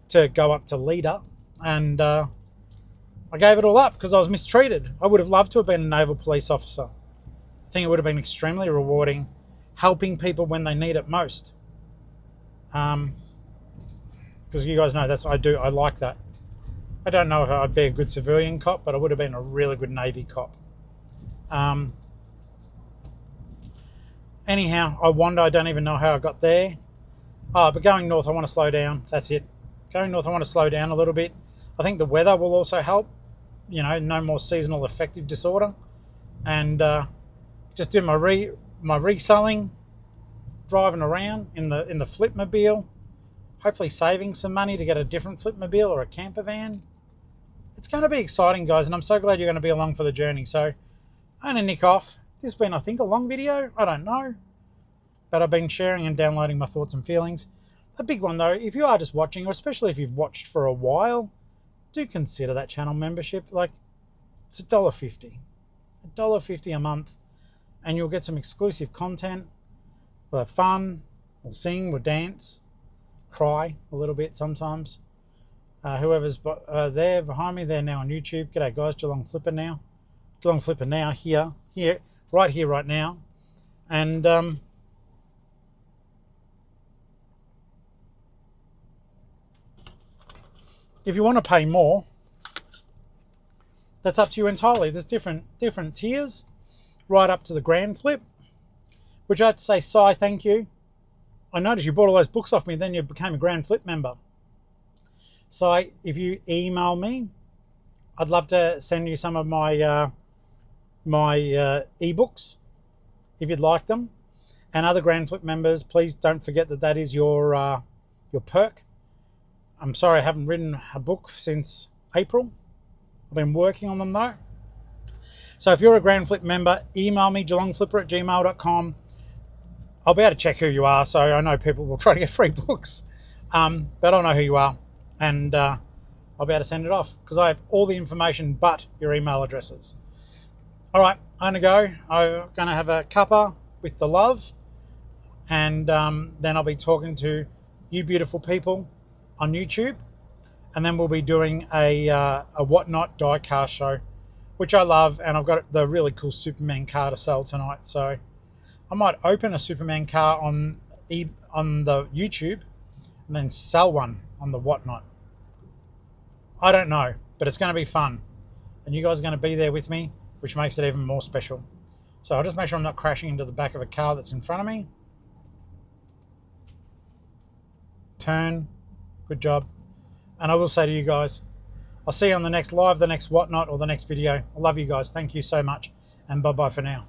to go up to leader, and I gave it all up because I was mistreated. I would have loved to have been a naval police officer. I think it would have been extremely rewarding, helping people when they need it most. Because you guys know that's what I do. I like that. I don't know if I'd be a good civilian cop, but I would have been a really good Navy cop. Anyhow, I wander. I don't even know how I got there. Oh, but going north, I want to slow down. That's it. Going north, I want to slow down a little bit. I think the weather will also help. You know, no more seasonal affective disorder. And just do my reselling, driving around in the Flipmobile. Hopefully saving some money to get a different Flipmobile or a camper van. It's going to be exciting, guys, and I'm so glad you're going to be along for the journey. So I'm going to nick off. This has been, I think, a long video. I don't know. But I've been sharing and downloading my thoughts and feelings. A big one, though, if you are just watching, or especially if you've watched for a while, do consider that channel membership. Like, it's $1.50. $1.50 a month. And you'll get some exclusive content. We'll have fun. We'll sing. We'll dance. Cry a little bit sometimes. Whoever's there behind me, they're now on YouTube. G'day, guys. Geelong-Flipper now. Geelong-Flipper now, here, right now. And if you want to pay more, that's up to you entirely. There's different tiers, right up to the Grand Flip, which I have to say, Si, thank you. I noticed you bought all those books off me, then you became a Grand Flip member. So if you email me, I'd love to send you some of my ebooks if you'd like them. And other Grand Flip members, please don't forget that is your perk. I'm sorry I haven't written a book since April. I've been working on them though. So if you're a Grand Flip member, email me, geelongflipper@gmail.com. I'll be able to check who you are, so I know people will try to get free books. But I know who you are, and I'll be able to send it off because I have all the information but your email addresses. All right, I'm going to go. I'm going to have a cuppa with the love, and then I'll be talking to you beautiful people on YouTube, and then we'll be doing a Whatnot die-cast show, which I love, and I've got the really cool Superman car to sell tonight, so I might open a Superman car on the YouTube and then sell one on the Whatnot. I don't know, but it's going to be fun. And you guys are going to be there with me, which makes it even more special. So I'll just make sure I'm not crashing into the back of a car that's in front of me. Turn. Good job. And I will say to you guys, I'll see you on the next live, the next Whatnot, or the next video. I love you guys. Thank you so much. And bye-bye for now.